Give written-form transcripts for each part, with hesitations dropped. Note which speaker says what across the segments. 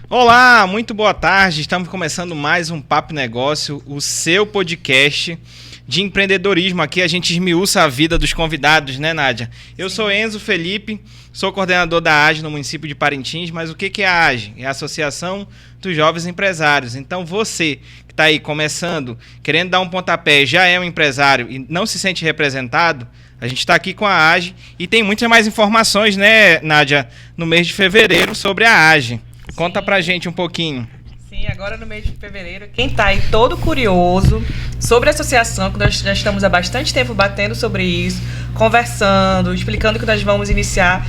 Speaker 1: Olá, muito boa tarde. Estamos começando mais um Papo Negócio, o seu podcast de empreendedorismo. Aqui a gente esmiuça a vida dos convidados, né, Nádia? Eu sou Enzo Felipe, sou coordenador da AGE no município de Parintins, mas o que é a AGE? É a Associação dos Jovens Empresários. Então você que está aí começando, querendo dar um pontapé, já é um empresário e não se sente representado, a gente está aqui com a AGE e tem muitas mais informações, né, Nádia, no mês de fevereiro sobre a AGE. Conta pra gente um pouquinho.
Speaker 2: Sim, agora no mês de fevereiro, quem tá aí todo curioso sobre a associação, que nós já estamos há bastante tempo batendo sobre isso, conversando, explicando que nós vamos iniciar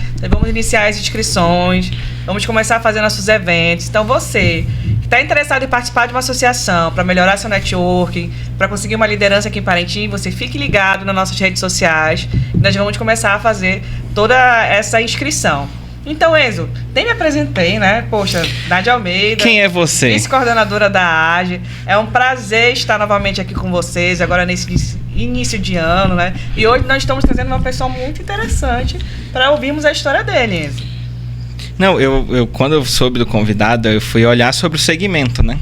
Speaker 2: as inscrições, vamos começar a fazer nossos eventos. Então você que está interessado em participar de uma associação para melhorar seu networking, para conseguir uma liderança aqui em Parintins, você fique ligado nas nossas redes sociais, nós vamos começar a fazer toda essa inscrição. Então, Enzo, nem me apresentei, né? Poxa, Nádia Almeida.
Speaker 1: Quem é você?
Speaker 2: Vice-coordenadora da AGE. É um prazer estar novamente aqui com vocês, agora nesse início de ano, né? E hoje nós estamos trazendo uma pessoa muito interessante para ouvirmos a história dele, Enzo.
Speaker 1: Não, quando eu soube do convidado, eu fui olhar sobre o segmento, né?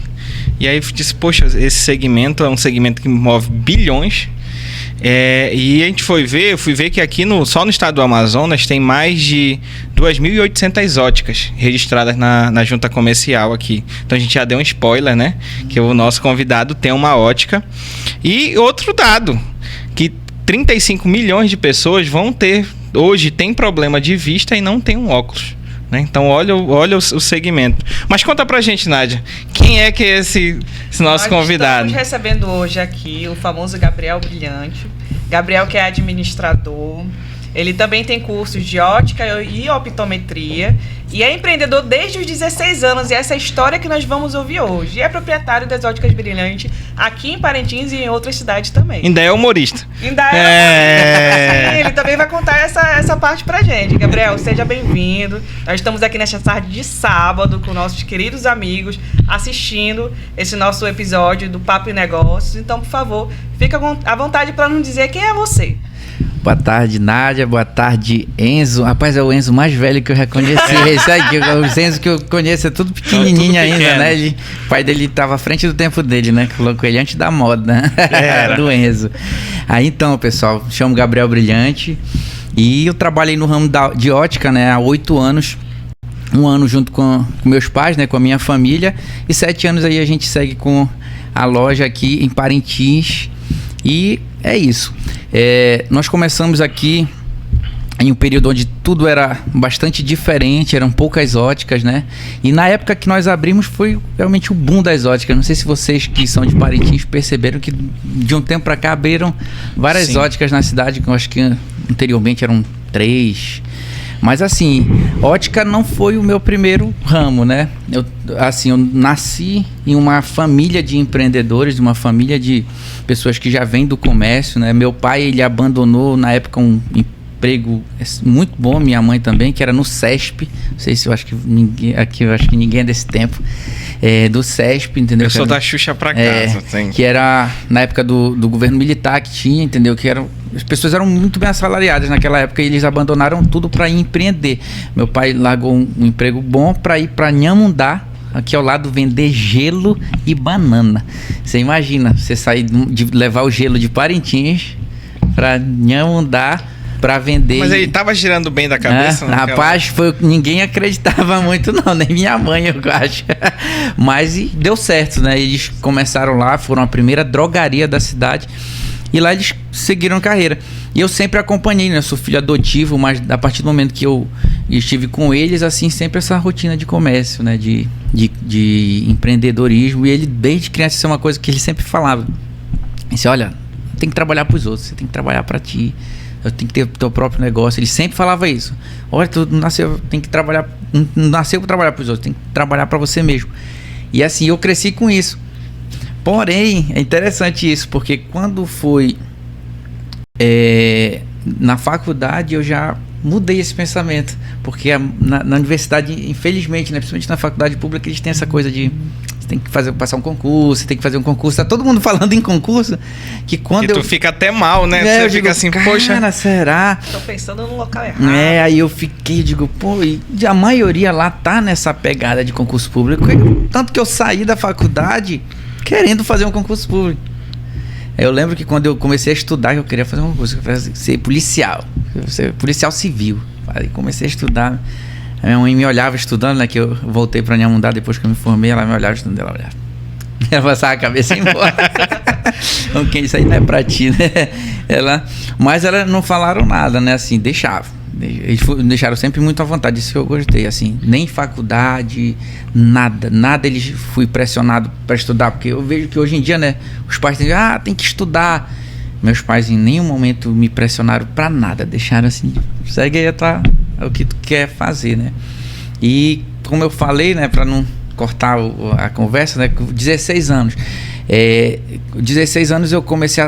Speaker 1: E aí eu disse, poxa, esse segmento é um segmento que move bilhões. E a gente eu fui ver que aqui só no estado do Amazonas tem mais de 2.800 óticas registradas na junta comercial aqui. Então a gente já deu um spoiler, né? Que o nosso convidado tem uma ótica. E outro dado, que 35 milhões de pessoas hoje tem problema de vista e não tem um óculos. Né? Então olha o segmento. Mas conta pra gente, Nádia, quem é que é esse nosso convidado?
Speaker 2: Estamos recebendo hoje aqui o famoso Gabriel Brilhante. Gabriel, que é administrador, ele também tem cursos de ótica e optometria e é empreendedor desde os 16 anos, e essa é a história que nós vamos ouvir hoje. E é proprietário das Óticas Brilhante aqui em Parintins e em outras cidades também.
Speaker 1: Ainda é humorista.
Speaker 2: Sim, ele também vai contar essa parte pra gente. Gabriel, seja bem-vindo. Nós estamos aqui nesta tarde de sábado com nossos queridos amigos assistindo esse nosso episódio do Papo e Negócios. Então, por favor, fica à vontade para nos dizer quem é você.
Speaker 3: Boa tarde, Nádia. Boa tarde, Enzo. Rapaz, é o Enzo mais velho que eu já conheci. Esse aqui, os Enzo que eu conheço é tudo pequenininho ainda, né? O pai dele estava à frente do tempo dele, né? Colocou ele antes da moda, né? Do Enzo. Aí então, pessoal, chamo Gabriel Brilhante e eu trabalhei no ramo de ótica, né? Há 8 anos. 1 ano junto com meus pais, né? Com a minha família. E 7 anos aí a gente segue com a loja aqui em Parintins. E é isso. Nós começamos aqui em um período onde tudo era bastante diferente, eram poucas óticas, né? E na época que nós abrimos foi realmente o boom das óticas. Não sei se vocês que são de Parintins perceberam que de um tempo para cá abriram várias óticas na cidade, que eu acho que anteriormente eram 3. Mas assim, ótica não foi o meu primeiro ramo, né? Eu nasci em uma família de empreendedores, uma família de pessoas que já vêm do comércio, né? Meu pai, ele abandonou na época um emprego muito bom, minha mãe também, que era no CESP. Não sei se eu acho que ninguém é desse tempo. Do CESP, entendeu?
Speaker 1: Eu sou da Xuxa pra casa.
Speaker 3: Que era na época do governo militar que tinha, entendeu? As pessoas eram muito bem assalariadas naquela época e eles abandonaram tudo para empreender. Meu pai largou um emprego bom para ir para Nhamundá, aqui ao lado, vender gelo e banana. Você imagina, você sair de levar o gelo de Parintins para Nhamundá para vender.
Speaker 1: Mas ele tava girando bem da cabeça?
Speaker 3: Rapaz, ninguém acreditava muito não, nem minha mãe, eu acho. Mas deu certo, né? Eles começaram lá, foram a primeira drogaria da cidade e lá eles seguiram carreira. E eu sempre acompanhei, né? Eu sou filho adotivo, mas a partir do momento que eu estive com eles, assim, sempre essa rotina de comércio, né? De empreendedorismo. E ele, desde criança, isso é uma coisa que ele sempre falava. Ele disse, olha, tem que trabalhar para os outros, você tem que trabalhar para ti. Eu tenho que ter teu próprio negócio. Ele sempre falava isso. Olha, tu nasceu, tem que trabalhar, não nasceu para trabalhar para os outros, tem que trabalhar para você mesmo. E assim, eu cresci com isso. Porém, é interessante isso, porque quando foi na faculdade, eu já mudei esse pensamento. Porque na universidade, infelizmente, né, principalmente na faculdade pública, eles têm essa coisa de você tem que passar um concurso, você tem que fazer um concurso. Tá todo mundo falando em concurso, que quando
Speaker 1: tu fica até mal, né?
Speaker 3: Você
Speaker 1: fica
Speaker 3: digo,
Speaker 1: assim,
Speaker 3: cara,
Speaker 1: poxa...
Speaker 3: será?
Speaker 2: Tô pensando no local errado.
Speaker 3: Aí eu fiquei, digo, pô, e a maioria lá tá nessa pegada de concurso público. Tanto que eu saí da faculdade querendo fazer um concurso público. Eu lembro que quando eu comecei a estudar, eu queria fazer um concurso, eu queria ser policial, ser policial civil. Aí comecei a estudar. A minha mãe me olhava estudando, né? Que eu voltei pra Inhamundá depois que eu me formei, ela me olhava estudando, ela olhava. Ela passava a cabeça e ia embora. Então, isso aí não é pra ti, né? Mas elas não falaram nada, né? Assim, deixavam. Eles deixaram sempre muito à vontade, isso que eu gostei, assim. Nem faculdade, nada eles fui pressionado para estudar, porque eu vejo que hoje em dia, né? Os pais dizem, tem que estudar. Meus pais em nenhum momento me pressionaram para nada, deixaram assim, segue aí o que tu quer fazer, né? E como eu falei, né, para não cortar a conversa, né, com 16 anos. 16 anos eu comecei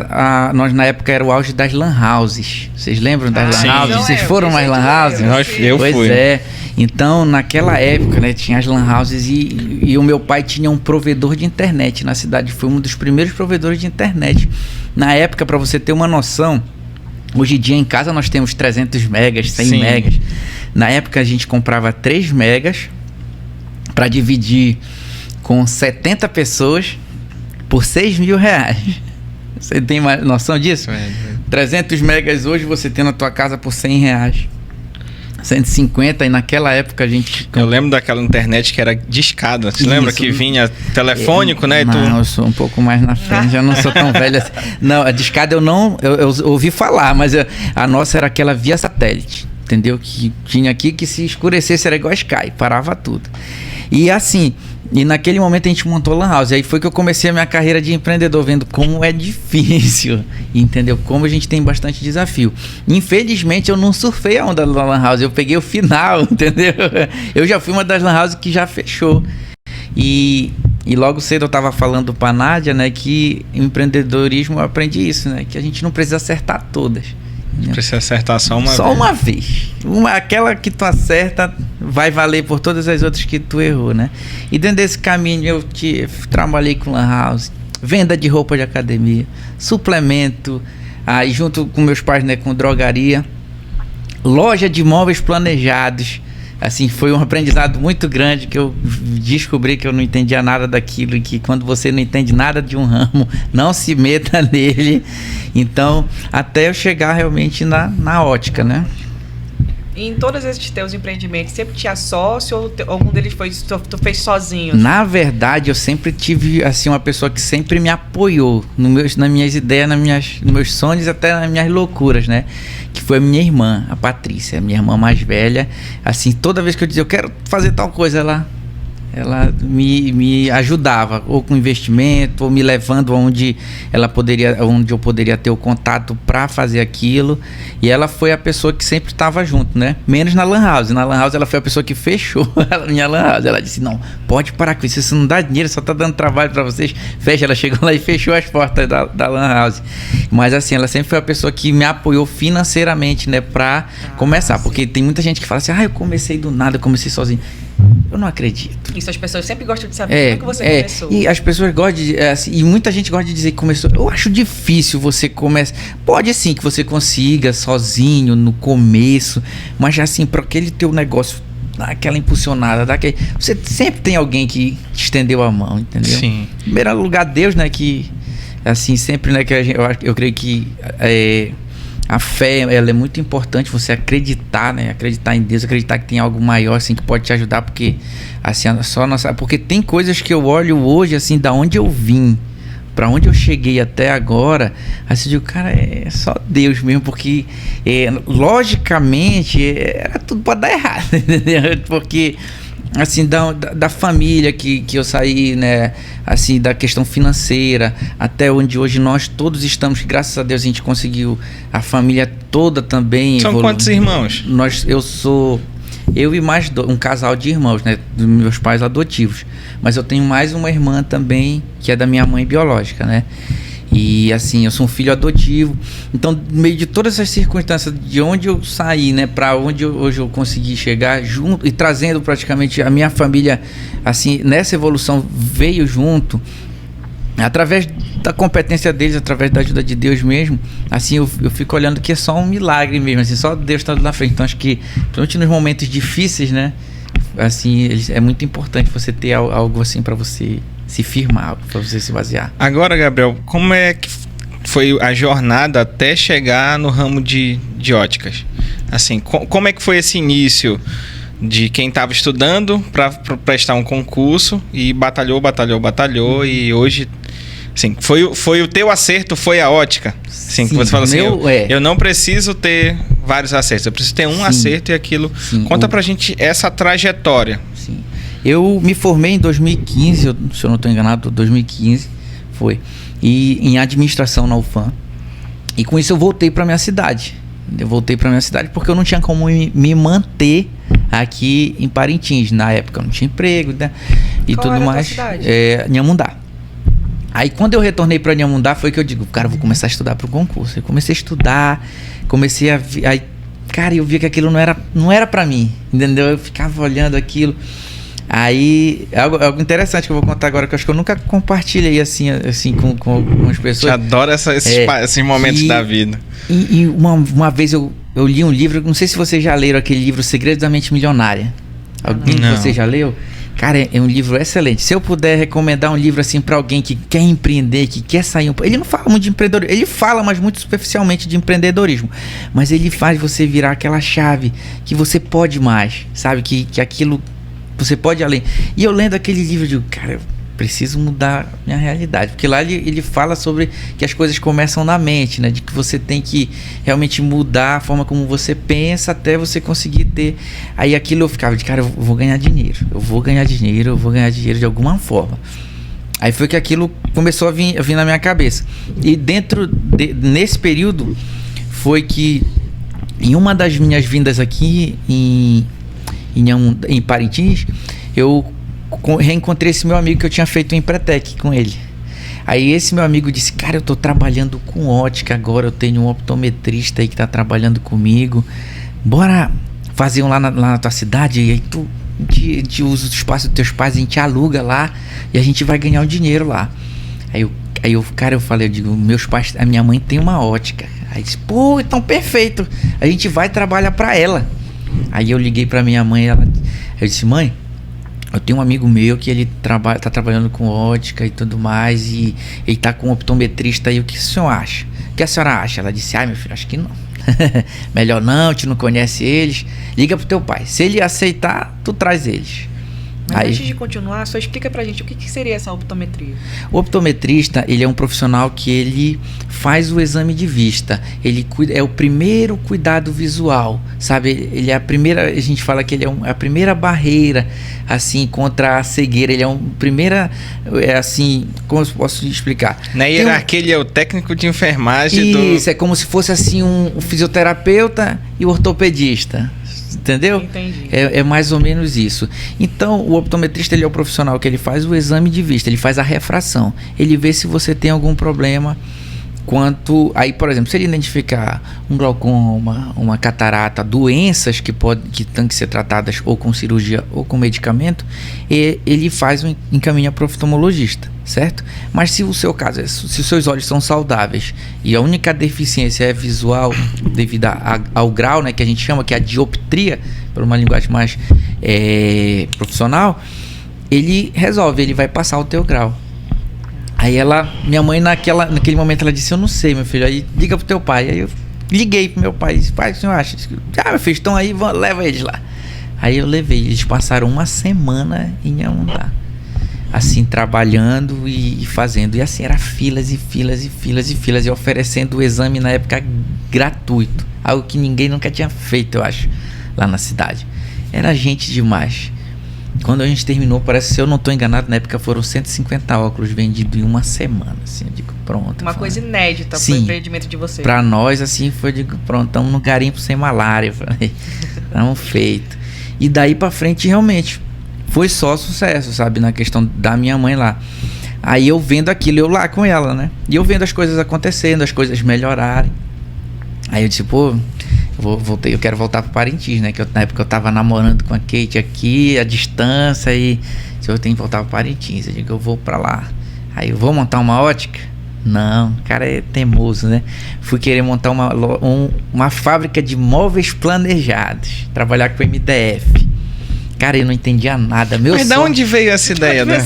Speaker 3: nós na época era o auge das lan houses. Vocês lembram das lan houses? Vocês foram mais lan houses?
Speaker 1: Eu fui.
Speaker 3: Pois é. Então, naquela época, né, tinha as lan houses e o meu pai tinha um provedor de internet na cidade. Foi um dos primeiros provedores de internet. Na época, para você ter uma noção, hoje em dia em casa nós temos 300 megas, 100
Speaker 1: Sim.
Speaker 3: megas. Na época a gente comprava 3 megas para dividir com 70 pessoas por R$6.000. Você tem uma noção disso? 300 megas hoje você tem na tua casa por R$100. 150, e naquela época a gente...
Speaker 1: Eu lembro daquela internet que era discada. Você lembra que vinha telefônico, né?
Speaker 3: Não, eu sou um pouco mais na frente, eu não sou tão velho assim. Não, a discada eu ouvi falar, mas a nossa era aquela via satélite, entendeu? Que tinha aqui que se escurecesse era igual a Sky, parava tudo. E assim... E naquele momento a gente montou Lan House. Aí foi que eu comecei a minha carreira de empreendedor, vendo como é difícil, entendeu? Como a gente tem bastante desafio. Infelizmente eu não surfei a onda da Lan House, eu peguei o final, entendeu? Eu já fui uma das Lan House que já fechou. E logo cedo eu tava falando pra Nádia, né, que em empreendedorismo eu aprendi isso, né? Que a gente não precisa acertar todas.
Speaker 1: Precisa acertar só uma vez.
Speaker 3: Só uma vez. Aquela que tu acerta vai valer por todas as outras que tu errou, né? E dentro desse caminho eu trabalhei com lan house, venda de roupa de academia, suplemento, aí junto com meus pais, né, com drogaria, loja de móveis planejados. Assim, foi um aprendizado muito grande que eu descobri que eu não entendia nada daquilo e que quando você não entende nada de um ramo, não se meta nele. Então, até eu chegar realmente na ótica, né?
Speaker 2: E em todos esses teus empreendimentos, sempre tinha sócio ou algum deles tu fez sozinho?
Speaker 3: Na verdade, eu sempre tive assim uma pessoa que sempre me apoiou nas minhas ideias, nos meus sonhos, até nas minhas loucuras, né? Que foi a minha irmã, a Patrícia, minha irmã mais velha. Assim, toda vez que eu dizia, eu quero fazer tal coisa, ela me ajudava, ou com investimento, ou me levando onde eu poderia ter o contato para fazer aquilo. E ela foi a pessoa que sempre estava junto, né? Menos na Lan House. Na Lan House ela foi a pessoa que fechou a minha Lan House. Ela disse, não, pode parar com isso não dá dinheiro, só tá dando trabalho para vocês. Fecha, ela chegou lá e fechou as portas da Lan House. Mas assim, ela sempre foi a pessoa que me apoiou financeiramente, né? Para começar, porque tem muita gente que fala assim, eu comecei do nada, eu comecei sozinho. Eu não acredito.
Speaker 2: Isso, as pessoas sempre gostam de saber como que você começou.
Speaker 3: E as pessoas gostam de... e muita gente gosta de dizer que começou. Eu acho difícil você começar... Pode sim que você consiga sozinho no começo, mas assim, para aquele teu negócio, aquela impulsionada, você sempre tem alguém que te estendeu a mão, entendeu?
Speaker 1: Sim.
Speaker 3: Em primeiro lugar, Deus, né, que assim, sempre, né, que eu creio que... a fé, ela é muito importante, você acreditar, né? Acreditar em Deus, acreditar que tem algo maior, assim, que pode te ajudar, porque, assim, porque tem coisas que eu olho hoje, assim, da onde eu vim, para onde eu cheguei até agora, assim, eu digo, cara, é só Deus mesmo, porque, logicamente, era tudo para dar errado, entendeu? Porque... assim, da família que eu saí, né, assim, da questão financeira, até onde hoje nós todos estamos, que graças a Deus a gente conseguiu, a família toda também.
Speaker 1: São quantos irmãos?
Speaker 3: Eu e mais um casal de irmãos, né, dos meus pais adotivos, mas eu tenho mais uma irmã também, que é da minha mãe biológica, né, E assim, eu sou um filho adotivo. Então, no meio de todas essas circunstâncias, de onde eu saí, né, para onde hoje eu consegui chegar, junto e trazendo praticamente a minha família, assim, nessa evolução veio junto, através da competência deles, através da ajuda de Deus mesmo. Assim, eu fico olhando que é só um milagre mesmo, assim, só Deus está na frente. Então, acho que, principalmente nos momentos difíceis, né, assim, é muito importante você ter algo assim para você se firmar, para você se basear.
Speaker 1: Agora, Gabriel, como é que foi a jornada até chegar no ramo de óticas? Assim, como é que foi esse início de quem estava estudando para prestar um concurso e batalhou e hoje, assim, foi o teu acerto, foi a ótica? Sim, que você falou assim, eu não preciso ter vários acertos, eu preciso ter um acerto e aquilo. Sim, conta pra gente essa trajetória.
Speaker 3: Sim. Eu me formei em 2015, se eu não estou enganado, 2015 foi, e em administração na UFAM. E com isso eu voltei para minha cidade. Porque eu não tinha como me manter aqui em Parintins. Na época eu não tinha emprego, né? E
Speaker 2: qual
Speaker 3: tudo mais. Inhamundá. Aí quando eu retornei para Inhamundá foi que eu digo, cara, eu vou começar a estudar para o concurso. Eu comecei a estudar, cara, eu vi que aquilo não era para mim, entendeu? Eu ficava olhando aquilo. Aí, algo interessante que eu vou contar agora, que eu acho que eu nunca compartilhei assim com algumas pessoas.
Speaker 1: Eu adoro esses momentos da vida.
Speaker 3: E uma vez eu li um livro, não sei se vocês já leram aquele livro Segredos da Mente Milionária. Alguém de vocês já leu? Cara, é um livro excelente. Se eu puder recomendar um livro assim para alguém que quer empreender, que quer sair ele não fala muito de empreendedorismo, ele fala, mas muito superficialmente de empreendedorismo. Mas ele faz você virar aquela chave que você pode mais, sabe? Que aquilo você pode ir além. E eu lendo aquele livro, eu digo, cara, eu preciso mudar minha realidade. Porque lá ele fala sobre que as coisas começam na mente, né? De que você tem que realmente mudar a forma como você pensa até você conseguir ter. Aí aquilo eu ficava de, cara, eu vou ganhar dinheiro. Eu vou ganhar dinheiro de alguma forma. Aí foi que aquilo começou a vir na minha cabeça. E nesse período foi que em uma das minhas vindas aqui em Parintins, eu reencontrei esse meu amigo que eu tinha feito um Empretec com ele. Aí esse meu amigo disse, cara, eu tô trabalhando com ótica agora, eu tenho um optometrista aí que tá trabalhando comigo, bora fazer um lá na tua cidade, e aí a gente usa o espaço dos teus pais, a gente aluga lá e a gente vai ganhar um dinheiro lá. Aí eu falei, eu digo, meus pais, a minha mãe tem uma ótica. Aí disse, pô, então perfeito, a gente vai trabalhar pra ela. Aí eu liguei pra minha mãe, eu disse, mãe, eu tenho um amigo meu que ele tá trabalhando com ótica e tudo mais, e ele tá com um optometrista aí, o que o senhor acha? O que a senhora acha? Ela disse, meu filho, acho que não. Melhor não, tu não conhece eles, liga pro teu pai, se ele aceitar, tu traz eles.
Speaker 2: Mas antes de continuar, só explica pra gente o que seria essa optometria.
Speaker 3: O optometrista, ele é um profissional que ele faz o exame de vista. Ele é o primeiro cuidado visual, sabe? Ele é a primeira, a gente fala que ele é a primeira barreira, assim, contra a cegueira. Ele é assim, como eu posso explicar?
Speaker 1: Na hierarquia, ele é o técnico de enfermagem.
Speaker 3: Isso, é como se fosse assim um fisioterapeuta e o ortopedista. Entendeu?
Speaker 2: Entendi.
Speaker 3: É mais ou menos isso. Então, o optometrista, ele é o profissional que ele faz o exame de vista, ele faz a refração. Ele vê se você tem algum problema aí, por exemplo, se ele identificar um glaucoma, uma catarata, doenças que têm que ser tratadas ou com cirurgia ou com medicamento, ele encaminha para o oftalmologista, certo? Mas se o seu caso, se os seus olhos são saudáveis e a única deficiência é visual devido ao grau, né, que a gente chama, que é a dioptria, por uma linguagem mais profissional, ele vai passar o teu grau. Aí minha mãe naquele momento ela disse, eu não sei, meu filho, aí liga pro teu pai. Aí eu liguei pro meu pai e disse, pai, o senhor acha? Meu filho, estão aí, leva eles lá. Aí eu levei, eles passaram uma semana em Inhamundá, assim, trabalhando e fazendo, e assim, era filas e filas e filas e filas, e oferecendo o exame na época gratuito, algo que ninguém nunca tinha feito, eu acho, lá na cidade. Era gente demais. Quando a gente terminou, parece, se eu não estou enganado, na época foram 150 óculos vendidos em uma semana, assim, eu digo, pronto.
Speaker 2: Uma coisa inédita para o empreendimento de vocês.
Speaker 3: Para nós, assim, foi, digo, pronto, estamos no garimpo sem malária, falei, estamos feito. E daí para frente, realmente, foi só sucesso, sabe, na questão da minha mãe lá. Aí eu vendo aquilo, eu lá com ela, né? E eu vendo as coisas acontecendo, as coisas melhorarem. Aí eu disse, pô, eu quero voltar para Parintins, né? Que na época eu tava namorando com a Kate aqui, a distância, e eu tenho que voltar para Parintins. Eu digo, eu vou para lá. Aí eu vou montar uma ótica? Não, o cara é teimoso, né? Fui querer montar uma fábrica de móveis planejados, trabalhar com MDF. Cara, eu não entendia nada.
Speaker 1: Mas de onde veio essa ideia, né?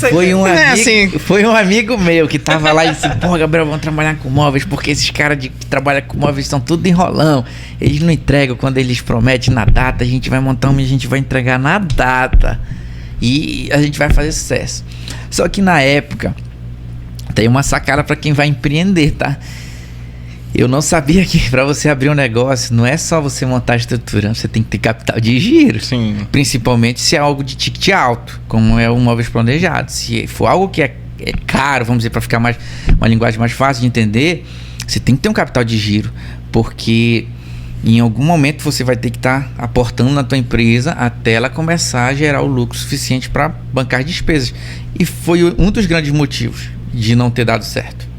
Speaker 3: Foi um amigo meu que tava lá e disse, pô, Gabriel, vamos trabalhar com móveis, porque esses caras que trabalham com móveis estão tudo enrolão. Eles não entregam quando eles prometem na data. A gente vai montar uma e a gente vai entregar na data. E a gente vai fazer sucesso. Só que na época, tem uma sacada para quem vai empreender, tá? Eu não sabia que para você abrir um negócio, não é só você montar a estrutura, você tem que ter capital de giro.
Speaker 1: Sim.
Speaker 3: Principalmente se é algo de ticket alto, como é o móveis planejado. Se for algo que é caro, vamos dizer, para ficar uma linguagem mais fácil de entender, você tem que ter um capital de giro, porque em algum momento você vai ter que estar aportando na tua empresa até ela começar a gerar o lucro suficiente para bancar as despesas. E foi um dos grandes motivos de não ter dado certo.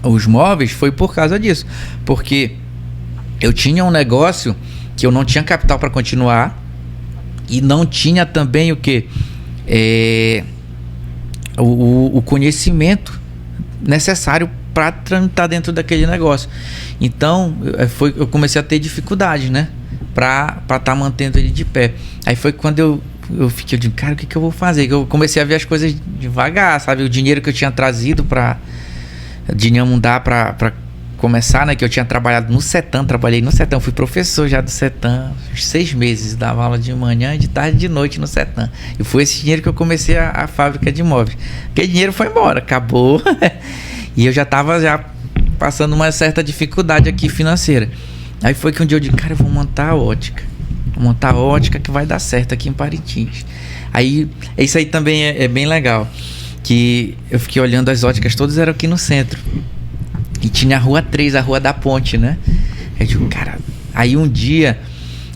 Speaker 3: Os móveis foi por causa disso, porque eu tinha um negócio que eu não tinha capital para continuar e não tinha também o conhecimento necessário para tramitar dentro daquele negócio. Então eu comecei a ter dificuldade, né, para estar mantendo ele de pé. Aí foi quando eu fiquei, eu digo, cara, o que eu vou fazer? Eu comecei a ver as coisas devagar, sabe? O dinheiro que eu tinha trazido de Inhamundá para começar, né? Que eu tinha trabalhado no Setam, fui professor já do Setam, 6 meses, dava aula de manhã, de tarde e de noite no Setam. E foi esse dinheiro que eu comecei a fábrica de móveis. Aquele dinheiro foi embora, acabou. E eu já estava passando uma certa dificuldade aqui financeira. Aí foi que um dia eu disse, cara, eu vou montar a ótica. Vou montar a ótica que vai dar certo aqui em Parintins. Aí, isso aí também é bem legal. Que eu fiquei olhando as óticas, todas eram aqui no centro. E tinha a Rua 3, a Rua da Ponte, né? Eu digo, cara... Aí um dia,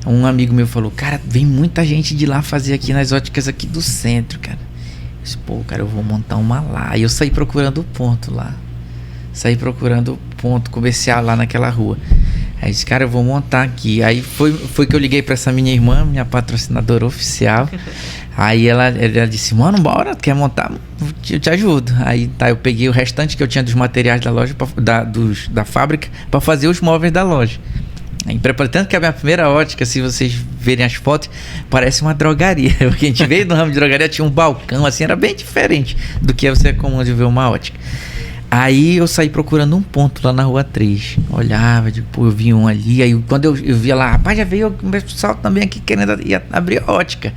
Speaker 3: um amigo meu falou, cara, vem muita gente de lá fazer aqui nas óticas aqui do centro, cara. Eu disse, pô, cara, eu vou montar uma lá. Aí eu saí procurando o ponto lá. Saí procurando o ponto comercial lá naquela rua. Aí disse, cara, eu vou montar aqui. Aí foi que eu liguei pra essa minha irmã, minha patrocinadora oficial. Aí ela disse, mano, bora, quer montar? Eu te ajudo. Aí tá, eu peguei o restante que eu tinha dos materiais da loja, da fábrica, para fazer os móveis da loja. Aí, tanto que a minha primeira ótica, se vocês verem as fotos, parece uma drogaria. Porque a gente veio do ramo de drogaria, tinha um balcão, assim, era bem diferente do que você é comum de ver uma ótica. Aí eu saí procurando um ponto lá na Rua 3. Olhava, eu vi um ali. Aí quando eu via lá, rapaz, já veio o pessoal também aqui querendo abrir ótica.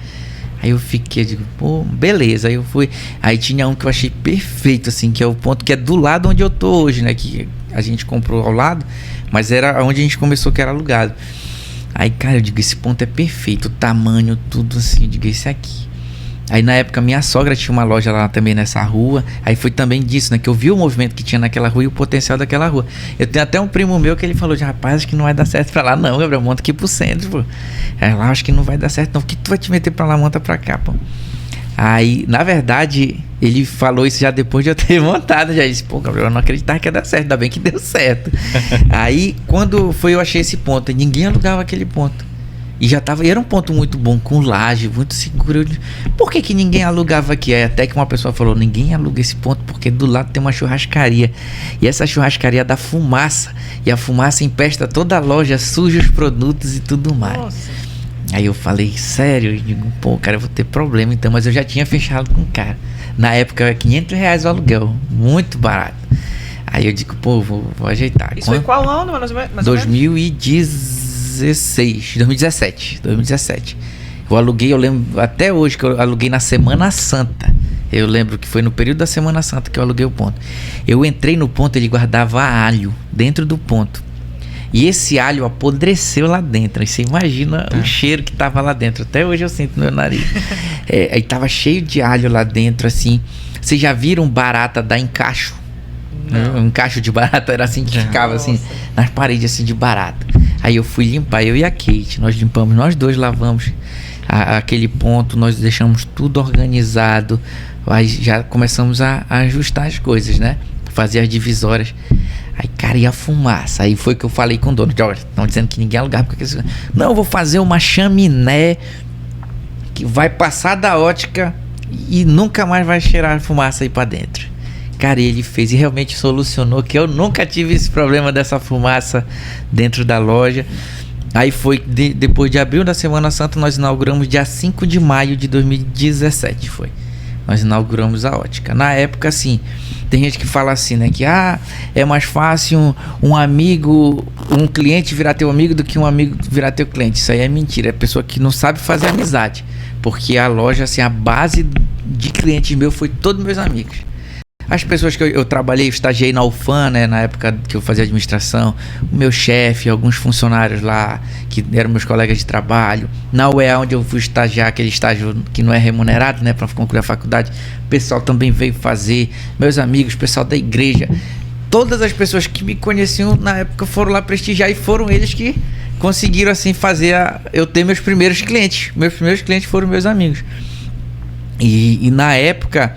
Speaker 3: Aí eu fiquei, digo, pô, beleza. Aí eu fui. Aí tinha um que eu achei perfeito, assim, que é o ponto que é do lado onde eu tô hoje, né? Que a gente comprou ao lado, mas era onde a gente começou, que era alugado. Aí, cara, eu digo, esse ponto é perfeito, o tamanho, tudo assim. Eu digo, esse aqui. Aí na época minha sogra tinha uma loja lá também nessa rua. Aí foi também disso, né? Que eu vi o movimento que tinha naquela rua e o potencial daquela rua. Eu tenho até um primo meu que ele falou, rapaz, acho que não vai dar certo pra lá. Não, Gabriel, monta aqui pro centro, pô. Aí lá, acho que não vai dar certo não. Por que tu vai te meter pra lá, monta pra cá, pô? Aí, na verdade, ele falou isso já depois de eu ter montado. Já disse, pô, Gabriel, eu não acreditava que ia dar certo. Ainda bem que deu certo. Aí, quando foi, eu achei esse ponto. Ninguém alugava aquele ponto. E era um ponto muito bom, com laje, muito seguro. Por que ninguém alugava aqui? Aí até que uma pessoa falou, ninguém aluga esse ponto porque do lado tem uma churrascaria. E essa churrascaria dá fumaça. E a fumaça empesta toda a loja, suja os produtos e tudo mais. Nossa. Aí eu falei, sério? Eu digo, pô, cara, eu vou ter problema então. Mas eu já tinha fechado com o cara. Na época era R$500 o aluguel, muito barato. Aí eu digo, pô, vou ajeitar.
Speaker 2: Isso foi qual ano, mais ou menos?
Speaker 3: 2017. Eu aluguei, eu lembro até hoje que eu aluguei na Semana Santa. Eu lembro que foi no período da Semana Santa que eu aluguei o ponto. Eu entrei no ponto, ele guardava alho dentro do ponto. E esse alho apodreceu lá dentro. Aí você imagina o cheiro que tava lá dentro. Até hoje eu sinto no meu nariz. Aí tava cheio de alho lá dentro, assim. Vocês já viram barata dar encaixo? Um encaixo de barata era assim que ficava assim nas paredes assim de barata. Aí eu fui limpar, eu e a Kate, nós limpamos, nós dois lavamos aquele ponto, nós deixamos tudo organizado, Aí já começamos a ajustar as coisas, né? Fazer as divisórias. Aí, cara, e a fumaça? Aí foi que eu falei com o dono. Olha, estão dizendo que ninguém alugava. Não, eu vou fazer uma chaminé que vai passar da ótica e nunca mais vai cheirar fumaça aí pra dentro. Cara, ele fez e realmente solucionou, que eu nunca tive esse problema dessa fumaça dentro da loja. Aí foi, depois de abril da Semana Santa, nós inauguramos dia 5 de maio de 2017, foi. Nós inauguramos a ótica. Na época, assim, tem gente que fala assim, né? Que é mais fácil um amigo, um cliente virar teu amigo do que um amigo virar teu cliente. Isso aí é mentira. É pessoa que não sabe fazer amizade. Porque a loja, assim, a base de clientes meus foi todos meus amigos. As pessoas que eu trabalhei, eu estagiei na UFAM, né, na época que eu fazia administração, o meu chefe, alguns funcionários lá, que eram meus colegas de trabalho, na UEA, onde eu fui estagiar, aquele estágio que não é remunerado, né, para concluir a faculdade, o pessoal também veio fazer, meus amigos, o pessoal da igreja, todas as pessoas que me conheciam na época foram lá prestigiar e foram eles que conseguiram, assim, fazer eu ter meus primeiros clientes. Meus primeiros clientes foram meus amigos. E na época,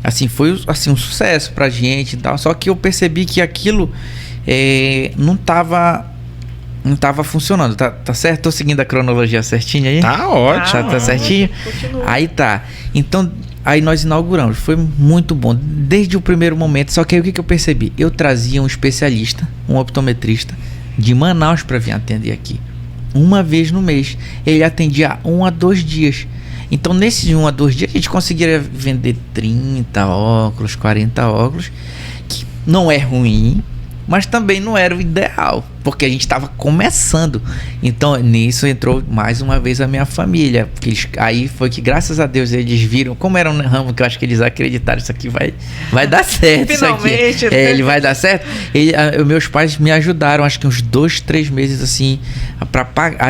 Speaker 3: assim, foi assim, um sucesso pra gente e tal. Só que eu percebi que aquilo não tava funcionando. Tá certo? Tô seguindo a cronologia certinha aí?
Speaker 1: Tá ótimo.
Speaker 3: Tá certinho?
Speaker 2: Continua.
Speaker 3: Aí tá. Então, aí nós inauguramos. Foi muito bom. Desde o primeiro momento. Só que aí o que eu percebi? Eu trazia um especialista, um optometrista, de Manaus pra vir atender aqui. Uma vez no mês. Ele atendia 1 a 2 dias. Então, nesses 1 a 2 dias, a gente conseguiria vender 30 óculos, 40 óculos, que não é ruim, mas também não era o ideal, porque a gente estava começando. Então, nisso entrou mais uma vez a minha família, porque aí foi que, graças a Deus, eles viram, como era um ramo que eu acho que eles acreditaram, isso aqui vai dar certo.
Speaker 2: Finalmente,
Speaker 3: isso aqui. Ele vai dar certo. Meus pais me ajudaram, acho que uns 2, 3 meses, assim,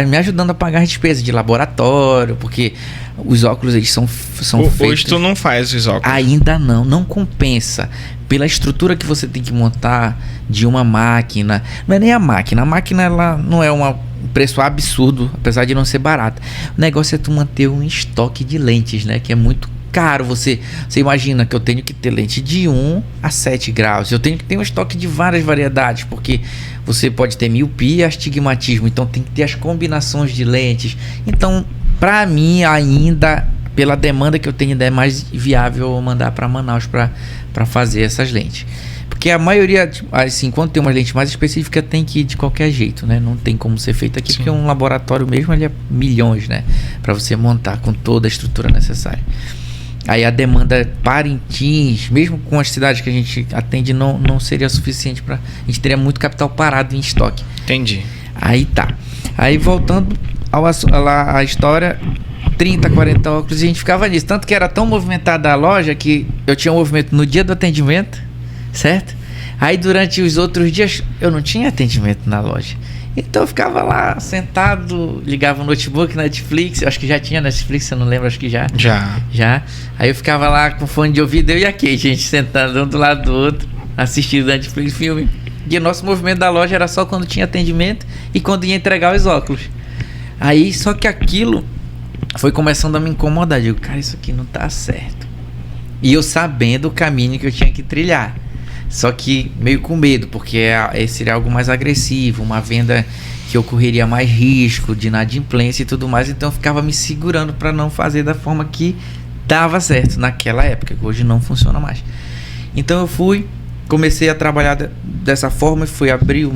Speaker 3: me ajudando a pagar as despesas de laboratório, porque os óculos, eles são feitos...
Speaker 1: Hoje tu não faz os óculos.
Speaker 3: Ainda não compensa. Pela estrutura que você tem que montar de uma máquina. Não é nem a máquina ela não é um preço absurdo, apesar de não ser barato. O negócio é tu manter um estoque de lentes, né? Que é muito caro. Você imagina que eu tenho que ter lente de 1 a 7 graus. Eu tenho que ter um estoque de várias variedades, porque você pode ter miopia e astigmatismo. Então tem que ter as combinações de lentes. Então, pra mim, ainda, pela demanda que eu tenho, ainda é mais viável eu mandar para Manaus para fazer essas lentes. Porque a maioria, assim, quando tem uma lente mais específica, tem que ir de qualquer jeito, né? Não tem como ser feito aqui. Sim. Porque um laboratório mesmo, ele é milhões, né? Para você montar com toda a estrutura necessária. Aí a demanda Parintins, mesmo com as cidades que a gente atende, não seria suficiente para... A gente teria muito capital parado em estoque.
Speaker 1: Entendi.
Speaker 3: Aí tá. Aí voltando à história, 30, 40 óculos, e a gente ficava nisso. Tanto que era tão movimentada a loja que eu tinha um movimento no dia do atendimento, certo? Aí durante os outros dias eu não tinha atendimento na loja. Então eu ficava lá sentado, ligava o notebook, Netflix, eu acho que já tinha Netflix, eu não lembro, acho que já. Já. Aí eu ficava lá com fone de ouvido, eu e a Kate, gente, sentado um do lado do outro, assistindo Netflix, filme. E o nosso movimento da loja era só quando tinha atendimento e quando ia entregar os óculos. Aí, só que aquilo foi começando a me incomodar. Eu digo, cara, isso aqui não tá certo. E eu sabendo o caminho que eu tinha que trilhar. Só que meio com medo, porque seria algo mais agressivo, uma venda que ocorreria mais risco de inadimplência e tudo mais. Então eu ficava me segurando para não fazer da forma que dava certo naquela época, que hoje não funciona mais. Então eu comecei a trabalhar dessa forma, foi abril,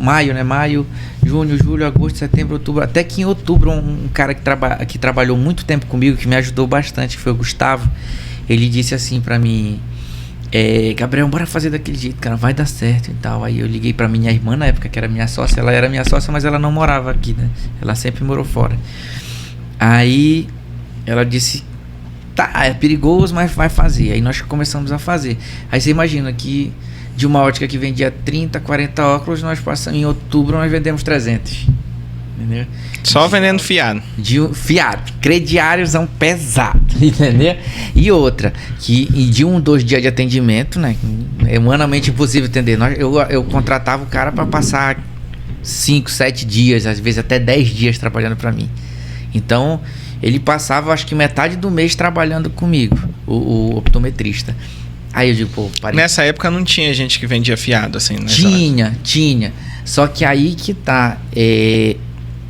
Speaker 3: maio, né? Maio, junho, julho, agosto, setembro, outubro. Até que em outubro um cara que trabalhou muito tempo comigo, que me ajudou bastante, que foi o Gustavo, ele disse assim pra mim, Gabriel, bora fazer daquele jeito, cara, vai dar certo e tal. Aí eu liguei pra minha irmã na época, que era minha sócia. Ela era minha sócia, mas ela não morava aqui, né? Ela sempre morou fora. Aí ela disse, tá, é perigoso, mas vai fazer. Aí nós começamos a fazer. Aí você imagina que de uma ótica que vendia 30, 40 óculos, nós passamos em outubro, nós vendemos 300. Entendeu?
Speaker 1: Só vendendo fiado.
Speaker 3: Fiado. Crediáriozão pesado. Entendeu? E outra, que de 1, 2 dias de atendimento, né? É humanamente impossível atender. Eu contratava o cara para passar 5, 7 dias, às vezes até 10 dias trabalhando para mim. Então, Ele passava, acho que metade do mês trabalhando comigo, o optometrista. Aí eu digo, pô, parei.
Speaker 1: Nessa época não tinha gente que vendia fiado, assim, né?
Speaker 3: Tinha. Só que aí que tá.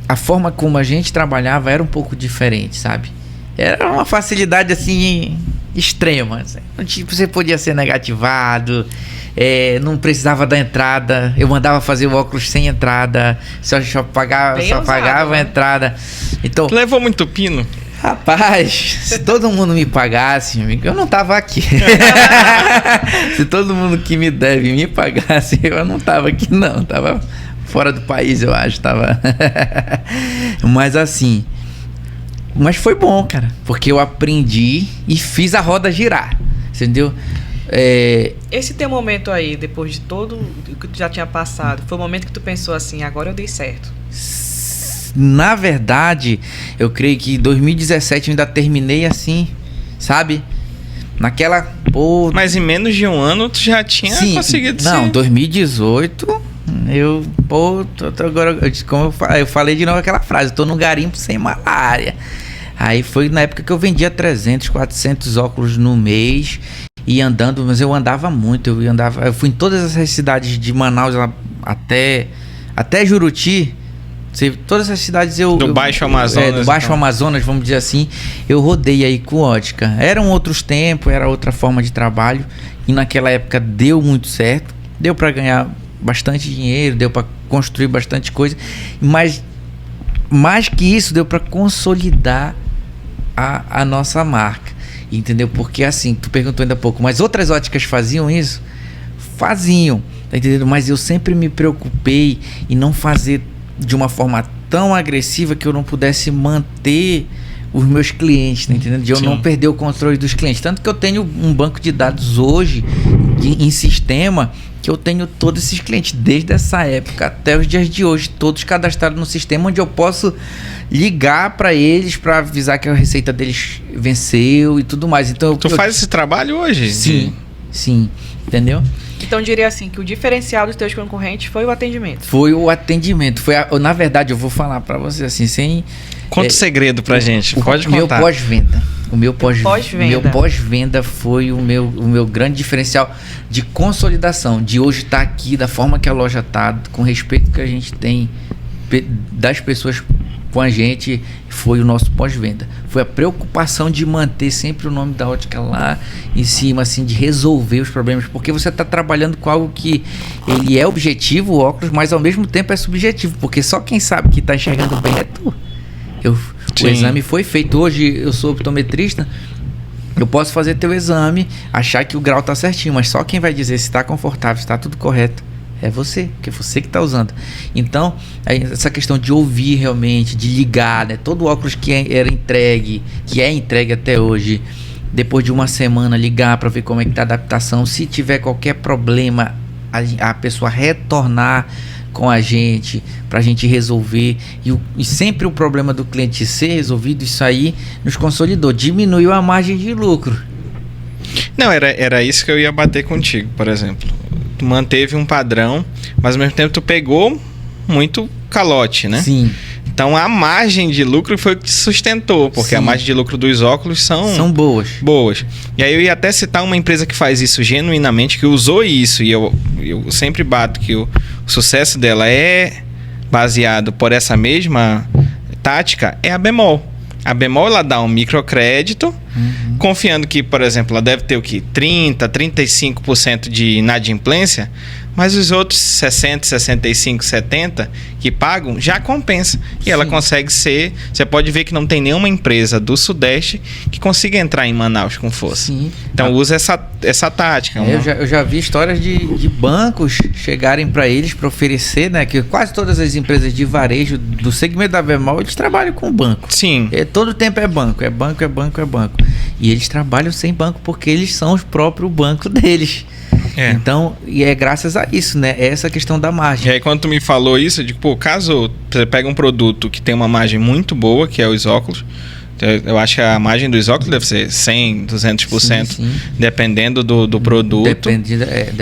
Speaker 3: A forma como a gente trabalhava era um pouco diferente, sabe? Era uma facilidade, assim, extrema. Assim. Tipo, você podia ser negativado, não precisava da entrada. Eu mandava fazer o óculos sem entrada, só pagava a entrada. Então,
Speaker 1: Tu levou muito pino?
Speaker 3: Rapaz, se todo mundo me pagasse, amigo, eu não tava aqui. Se todo mundo que me deve me pagasse, eu não tava aqui não. Tava fora do país, eu acho. Tava. Mas assim... Mas foi bom, cara. Porque eu aprendi e fiz a roda girar. Entendeu?
Speaker 2: Esse teu momento aí, depois de todo o que tu já tinha passado, foi o momento que tu pensou assim, agora eu dei certo.
Speaker 3: Na verdade, eu creio que em 2017 eu ainda terminei assim, sabe? Naquela... Pô,
Speaker 1: mas em menos de um ano tu já tinha conseguido
Speaker 3: Não, 2018... agora, como eu falei de novo aquela frase, eu tô no garimpo sem malária. Aí foi na época que eu vendia 300, 400 óculos no mês e andando, mas eu andava muito, eu fui em todas essas cidades de Manaus até Juruti. Todas essas cidades
Speaker 1: do Baixo Amazonas.
Speaker 3: Do Baixo Amazonas, vamos dizer assim, eu rodei aí com ótica. Eram outros tempos, era outra forma de trabalho e naquela época deu muito certo, deu para ganhar bastante dinheiro, deu para construir bastante coisa, mas mais que isso, deu para consolidar a nossa marca, entendeu? Porque assim, tu perguntou ainda há pouco, mas outras óticas faziam isso? Faziam, tá entendendo? Mas eu sempre me preocupei em não fazer de uma forma tão agressiva que eu não pudesse manter os meus clientes, tá entendendo? De eu não perder o controle dos clientes. Tanto que eu tenho um banco de dados hoje em sistema, que eu tenho todos esses clientes desde essa época até os dias de hoje, todos cadastrados no sistema, onde eu posso ligar para eles para avisar que a receita deles venceu e tudo mais. Então
Speaker 1: tu faz esse trabalho hoje?
Speaker 3: Sim, entendeu?
Speaker 2: Então eu diria assim, que o diferencial dos teus concorrentes foi o atendimento.
Speaker 3: Foi o atendimento. Na verdade, eu vou falar para você assim, sem...
Speaker 1: Conta o segredo pra gente, pode contar.
Speaker 3: O meu pós-venda foi o meu grande diferencial de consolidação, de hoje estar aqui da forma que a loja está, com o respeito que a gente tem das pessoas com a gente, foi o nosso pós-venda. Foi a preocupação de manter sempre o nome da ótica lá em cima, assim, de resolver os problemas, porque você está trabalhando com algo que ele é objetivo, o óculos, mas ao mesmo tempo é subjetivo, porque só quem sabe que está enxergando bem é tu. O exame foi feito. Hoje eu sou optometrista, eu posso fazer teu exame, achar que o grau tá certinho, mas só quem vai dizer se está confortável, se está tudo correto, é você, porque é você que está usando. Então, essa questão de ouvir realmente, de ligar, né? Todo óculos que era entregue, que é entregue até hoje, depois de uma semana ligar para ver como é que tá a adaptação, se tiver qualquer problema, a pessoa retornar com a gente, pra gente resolver, e sempre o problema do cliente ser resolvido, isso aí nos consolidou, diminuiu a margem de lucro.
Speaker 1: Não, era isso que eu ia bater contigo, por exemplo. Tu manteve um padrão, mas ao mesmo tempo tu pegou muito calote, né?
Speaker 3: Sim.
Speaker 1: Então a margem de lucro foi o que te sustentou, porque
Speaker 3: Sim.
Speaker 1: a margem de lucro dos óculos são boas. E aí eu ia até citar uma empresa que faz isso genuinamente, que usou isso, e eu sempre bato que o sucesso dela é baseado por essa mesma tática, é a Bemol. A Bemol, ela dá um microcrédito, confiando que, por exemplo, ela deve ter o quê? 30%, 35% de inadimplência, mas os outros 60%, 65%, 70% que pagam já compensa. E ela consegue ser... Você pode ver que não tem nenhuma empresa do Sudeste que consiga entrar em Manaus com força.
Speaker 3: Sim.
Speaker 1: Então usa essa tática.
Speaker 3: Eu já vi histórias de bancos chegarem para eles para oferecer, né? Que quase todas as empresas de varejo do segmento da Bemol, eles trabalham com banco.
Speaker 1: Sim.
Speaker 3: Todo tempo é banco. E eles trabalham sem banco porque eles são os próprios bancos deles. Então, e é graças a isso, né? É essa questão da margem.
Speaker 1: E aí quando tu me falou isso, eu digo, pô, caso você pega um produto que tem uma margem muito boa, que é os óculos, eu acho que a margem dos óculos deve ser 100%, 200%, sim. Dependendo do produto.
Speaker 3: Depende.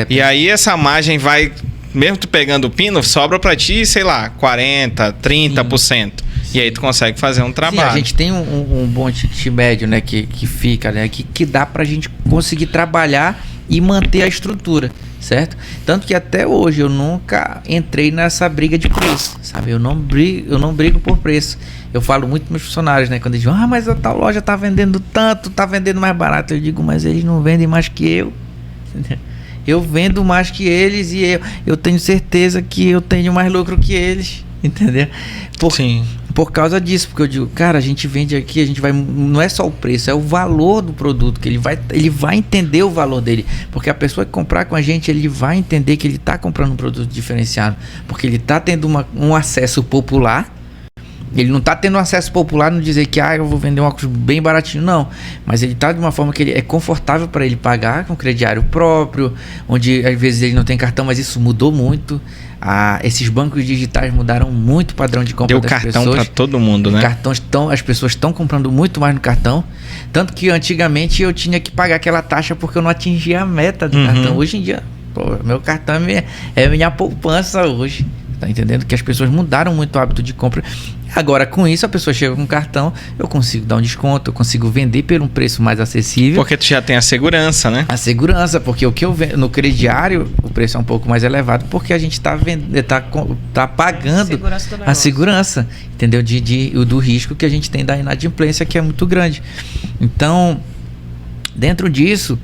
Speaker 1: E aí essa margem vai, mesmo tu pegando o pino, sobra pra ti, sei lá, 40%, 30%. E aí tu consegue fazer um trabalho.
Speaker 3: Sim, a gente tem um bom ticket médio, né? Que fica, né? Que dá pra gente conseguir trabalhar e manter a estrutura, certo? Tanto que até hoje eu nunca entrei nessa briga de preço, sabe? Eu não brigo por preço. Eu falo muito para meus funcionários, né? Quando eles dizem, mas a tal loja tá vendendo tanto, tá vendendo mais barato. Eu digo, mas eles não vendem mais que eu. Eu vendo mais que eles e eu tenho certeza que eu tenho mais lucro que eles, entendeu?
Speaker 1: Sim.
Speaker 3: Por causa disso, porque eu digo, cara, a gente vende aqui, a gente vai, não é só o preço, é o valor do produto, que ele vai entender o valor dele, porque a pessoa que comprar com a gente, ele vai entender que ele está comprando um produto diferenciado, porque ele está tendo um acesso popular. Ele não está tendo um acesso popular, não dizer que eu vou vender um óculos bem baratinho, não. Mas ele está de uma forma que ele é confortável para ele pagar com crediário próprio, onde às vezes ele não tem cartão, mas isso mudou muito. Esses bancos digitais mudaram muito o padrão de compra das pessoas. Deu cartão para
Speaker 1: todo mundo, né?
Speaker 3: As pessoas estão comprando muito mais no cartão. Tanto que antigamente eu tinha que pagar aquela taxa porque eu não atingia a meta do cartão. Hoje em dia, meu cartão é minha poupança hoje. Tá entendendo? Que as pessoas mudaram muito o hábito de compra. Agora, com isso, a pessoa chega com um cartão, eu consigo dar um desconto, eu consigo vender por um preço mais acessível.
Speaker 1: Porque tu já tem a segurança, né?
Speaker 3: A segurança, porque o que eu vendo no crediário, o preço é um pouco mais elevado, porque a gente tá pagando a segurança, entendeu? Do risco que a gente tem da inadimplência, que é muito grande. Então, dentro disso,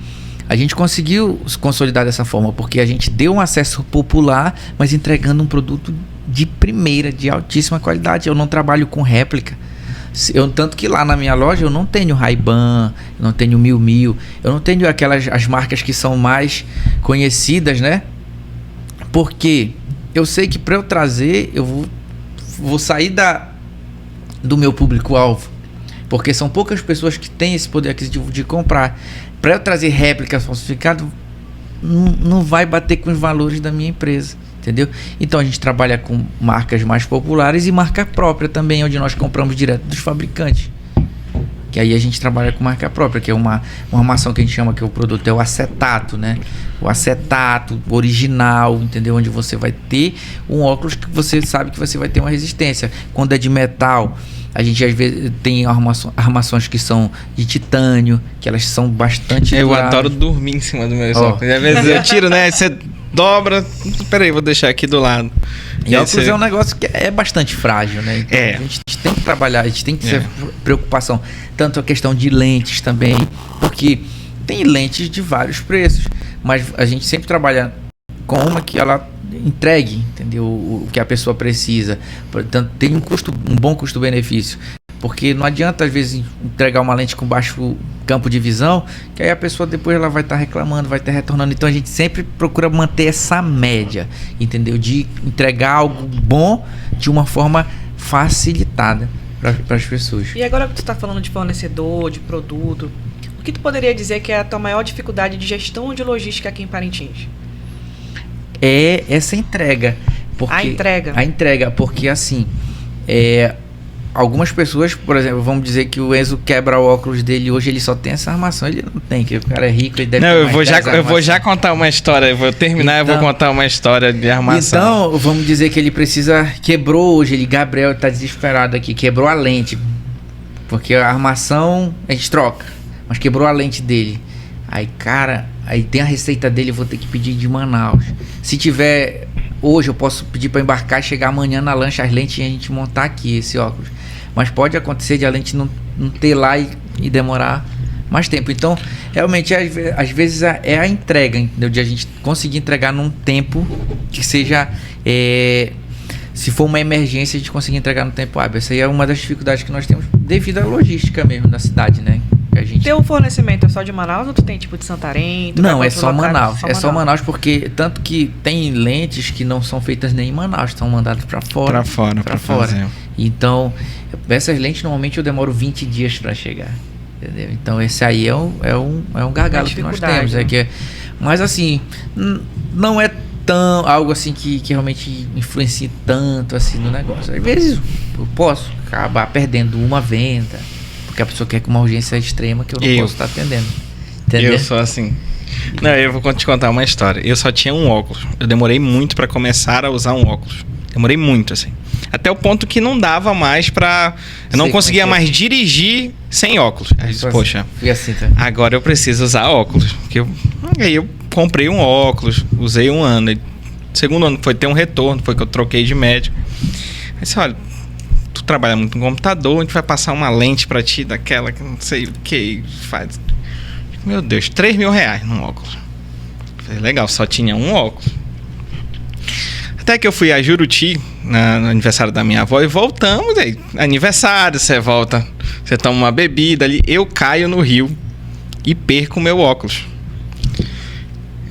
Speaker 3: a gente conseguiu se consolidar dessa forma, porque a gente deu um acesso popular, mas entregando um produto de primeira, de altíssima qualidade. Eu não trabalho com réplica. Tanto que lá na minha loja eu não tenho Ray-Ban, eu não tenho Miu Miu, eu não tenho as marcas que são mais conhecidas, né? Porque eu sei que para eu trazer, eu vou sair do meu público-alvo. Porque são poucas pessoas que têm esse poder aquisitivo de comprar. Para eu trazer réplica falsificada, não vai bater com os valores da minha empresa, entendeu? Então a gente trabalha com marcas mais populares e marca própria também, onde nós compramos direto dos fabricantes. Que aí a gente trabalha com marca própria, que é uma armação que a gente chama, que o produto é o acetato, né? O acetato original, entendeu? Onde você vai ter um óculos que você sabe que você vai ter uma resistência. Quando é de metal, a gente às vezes tem armações que são de titânio, que elas são bastante
Speaker 1: Eu adoro dormir em cima do meu óculos. Às vezes eu tiro, né? Você dobra. Peraí, vou deixar aqui do lado.
Speaker 3: E óculos é um negócio que é bastante frágil, né? Então, a gente tem que trabalhar, a gente tem que ter preocupação. Tanto a questão de lentes também, porque tem lentes de vários preços, mas a gente sempre trabalha com uma que ela entregue, entendeu? O que a pessoa precisa. Portanto, tem um bom custo-benefício. Porque não adianta, às vezes, entregar uma lente com baixo campo de visão, que aí a pessoa depois ela vai estar reclamando, vai estar retornando. Então a gente sempre procura manter essa média, entendeu? De entregar algo bom de uma forma facilitada para as pessoas.
Speaker 2: E agora que tu está falando de fornecedor, de produto, o que tu poderia dizer que é a tua maior dificuldade de gestão de logística aqui em Parintins?
Speaker 3: É essa entrega. Porque, a entrega, porque assim, algumas pessoas, por exemplo, vamos dizer que o Enzo quebra o óculos dele hoje, ele só tem essa armação, ele não tem, que o cara é rico, ele deve ter
Speaker 1: eu vou já contar uma história, eu vou terminar, então, eu vou contar uma história de armação.
Speaker 3: Então, vamos dizer que ele quebrou hoje, Gabriel tá desesperado aqui, quebrou a lente, porque a armação a gente troca, mas quebrou a lente dele. Aí, cara, aí tem a receita dele, eu vou ter que pedir de Manaus. Se tiver hoje, eu posso pedir para embarcar e chegar amanhã na lancha as lentes e a gente montar aqui esse óculos. Mas pode acontecer de a lente não ter lá e demorar mais tempo. Então, realmente, às vezes é a entrega, entendeu? De a gente conseguir entregar num tempo que seja... se for uma emergência, a gente conseguir entregar no tempo hábil. Essa aí é uma das dificuldades que nós temos devido à logística mesmo da cidade, né?
Speaker 2: Teu fornecimento é só de Manaus ou tu tem tipo de Santarém?
Speaker 3: Não, é só Manaus. Só Manaus, porque tanto que tem lentes que não são feitas nem em Manaus, são mandadas para fora.
Speaker 1: Para fora.
Speaker 3: Então, essas lentes normalmente eu demoro 20 dias para chegar. Entendeu? Então, esse aí é um gargalo que nós temos.
Speaker 2: Né?
Speaker 3: Mas assim, não é algo assim que realmente influencia tanto assim no negócio. Às vezes eu posso acabar perdendo uma venda, porque a pessoa quer com uma urgência extrema que eu não posso estar atendendo. Entendeu?
Speaker 1: Eu sou assim. Não, eu vou te contar uma história. Eu só tinha um óculos. Eu demorei muito para começar a usar um óculos. Demorei muito, assim. Até o ponto que não dava mais pra... Eu não conseguia mais dirigir sem óculos. Aí eu disse, poxa,
Speaker 3: assim, tá?
Speaker 1: agora eu preciso usar óculos. Aí eu comprei um óculos, usei 1 ano. E segundo ano foi ter um retorno, foi que eu troquei de médico. Aí disse, olha, tu trabalha muito no computador, a gente vai passar uma lente pra ti daquela que não sei o que faz. Meu Deus, R$3.000 num óculos. Falei, legal, só tinha um óculos. Até que eu fui a Juruti, no aniversário da minha avó, e voltamos aí. Aniversário, você volta, você toma uma bebida ali. Eu caio no rio e perco o meu óculos.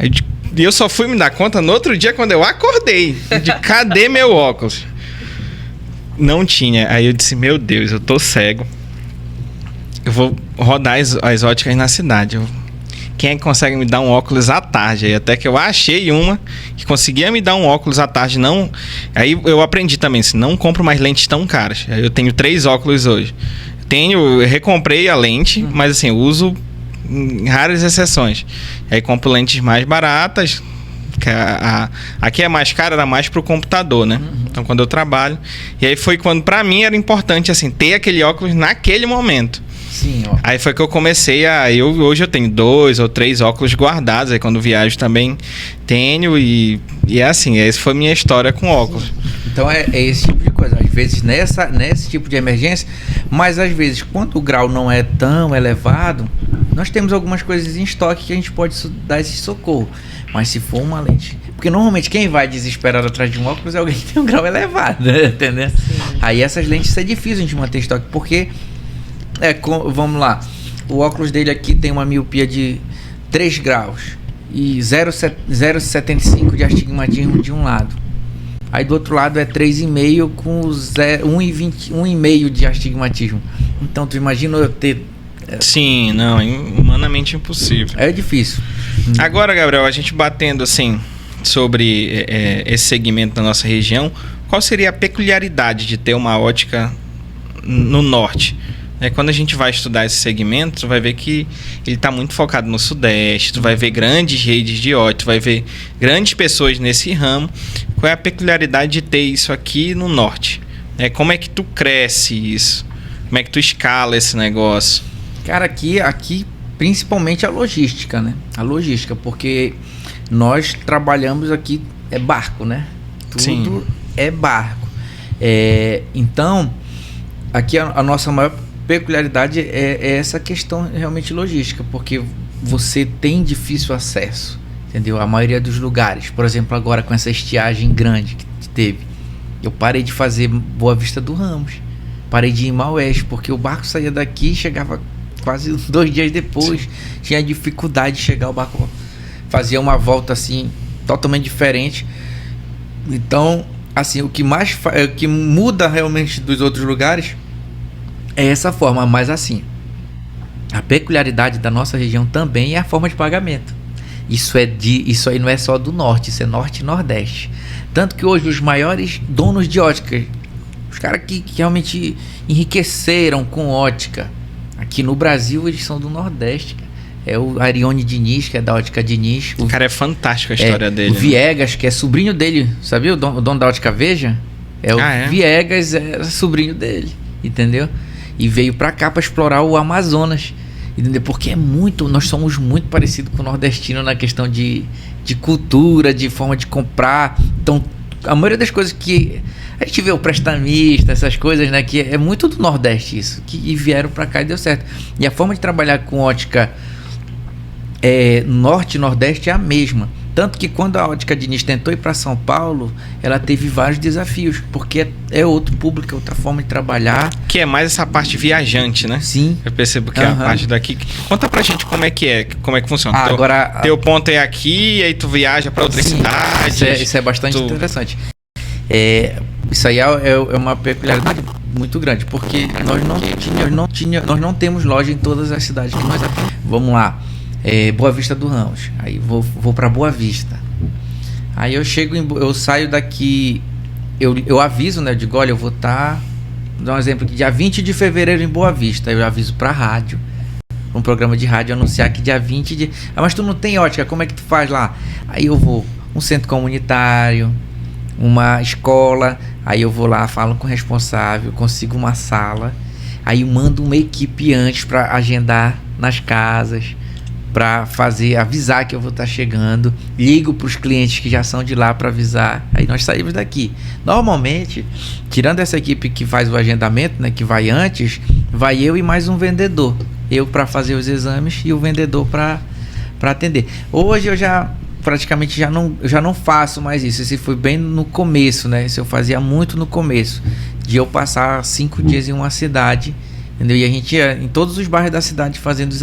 Speaker 1: E eu só fui me dar conta no outro dia, quando eu acordei, de cadê meu óculos? Não tinha. Aí eu disse, meu Deus, eu tô cego. Eu vou rodar as óticas na cidade. Quem é que consegue me dar um óculos à tarde? Aí até que eu achei uma que conseguia me dar um óculos à tarde. Não. Aí eu aprendi também, assim, não compro mais lentes tão caras. Aí eu tenho 3 óculos hoje. Eu recomprei a lente, mas assim, eu uso em raras exceções. Aí compro lentes mais baratas. Que aqui é mais cara, era mais pro computador, né? Então quando eu trabalho. E aí foi quando pra mim era importante, assim, ter aquele óculos naquele momento.
Speaker 3: Sim, ó.
Speaker 1: Aí foi que eu comecei hoje eu tenho 2 ou 3 óculos guardados. Aí quando viajo também tenho. E é assim, essa foi minha história com óculos.
Speaker 3: Então é esse tipo de coisa. Às vezes nesse tipo de emergência, mas às vezes quando o grau não é tão elevado, nós temos algumas coisas em estoque que a gente pode dar esse socorro. Mas se for uma lente... Porque normalmente quem vai desesperado atrás de um óculos é alguém que tem um grau elevado, né? Entendeu? Sim. Aí essas lentes é difícil a gente manter em estoque, porque... vamos lá. O óculos dele aqui tem uma miopia de 3 graus e 0,75 de astigmatismo de um lado. Aí do outro lado é 3,5 com 1,5 de astigmatismo. Então tu imagina eu ter...
Speaker 1: Sim, não, é humanamente impossível.
Speaker 3: É difícil.
Speaker 1: Agora, Gabriel, a gente batendo assim sobre esse segmento da nossa região, qual seria a peculiaridade de ter uma ótica no norte? Quando a gente vai estudar esse segmento, tu vai ver que ele está muito focado no Sudeste, tu vai ver grandes redes de ótica, tu vai ver grandes pessoas nesse ramo. Qual é a peculiaridade de ter isso aqui no Norte? Como é que tu cresce isso? Como é que tu escala esse negócio?
Speaker 3: Cara, aqui principalmente a logística, né? A logística, porque nós trabalhamos aqui, é barco, né? Tudo
Speaker 1: Sim.
Speaker 3: É barco. Então, aqui a nossa maior peculiaridade é essa questão realmente logística, porque você tem difícil acesso, entendeu? A maioria dos lugares, por exemplo, agora com essa estiagem grande que teve, eu parei de fazer Boa Vista do Ramos, parei de ir em Maués, porque o barco saía daqui e chegava quase 2 dias depois. Sim. Tinha dificuldade de chegar, o barco fazia uma volta assim totalmente diferente. Então, assim, o que muda realmente dos outros lugares é essa forma, mas assim, a peculiaridade da nossa região também é a forma de pagamento. Isso aí não é só do norte, isso é norte e nordeste. Tanto que hoje os maiores donos de ótica, os caras que realmente enriqueceram com ótica, aqui no Brasil eles são do nordeste. É o Arione Diniz, que é da Ótica Diniz.
Speaker 1: O cara é fantástico a história dele.
Speaker 3: O Viegas, que é sobrinho dele, sabia? O dono da Ótica Veja? Viegas é sobrinho dele, entendeu? E veio pra cá pra explorar o Amazonas, entendeu? Porque nós somos muito parecidos com o nordestino na questão de cultura, de forma de comprar. Então, a maioria das coisas que a gente vê, o prestamista, essas coisas, né? Que é muito do Nordeste isso, e vieram pra cá e deu certo. E a forma de trabalhar com ótica Norte e Nordeste é a mesma. Tanto que quando a Ótica Diniz tentou ir para São Paulo, ela teve vários desafios, porque é outro público, é outra forma de trabalhar.
Speaker 1: Que é mais essa parte viajante, né?
Speaker 3: Sim.
Speaker 1: Eu percebo que a parte daqui... Conta pra gente como é que funciona.
Speaker 3: Agora,
Speaker 1: teu ponto é aqui, aí tu viaja para outras cidades.
Speaker 3: Isso é bastante interessante. Isso aí é uma peculiaridade muito grande, porque nós não temos loja em todas as cidades que nós... Vamos lá. Boa Vista do Ramos. Aí vou para Boa Vista. Aí eu saio daqui, eu aviso, né? Eu digo, olha, eu vou estar, vou dar um exemplo aqui, dia 20 de fevereiro em Boa Vista. Eu aviso para rádio, um programa de rádio, anunciar que dia 20 de... mas tu não tem ótica, como é que tu faz lá? Aí eu vou, um centro comunitário, uma escola, aí eu vou lá, falo com o responsável, consigo uma sala, aí eu mando uma equipe antes para agendar nas casas, para avisar que eu vou estar chegando, ligo para os clientes que já são de lá para avisar, aí nós saímos daqui. Normalmente, tirando essa equipe que faz o agendamento, né, que vai antes, vai eu e mais um vendedor, eu para fazer os exames e o vendedor para atender. Hoje eu praticamente já não faço mais isso. Esse foi bem no começo, né? Isso eu fazia muito no começo, de eu passar 5 dias em uma cidade, entendeu? E a gente ia em todos os bairros da cidade fazendo os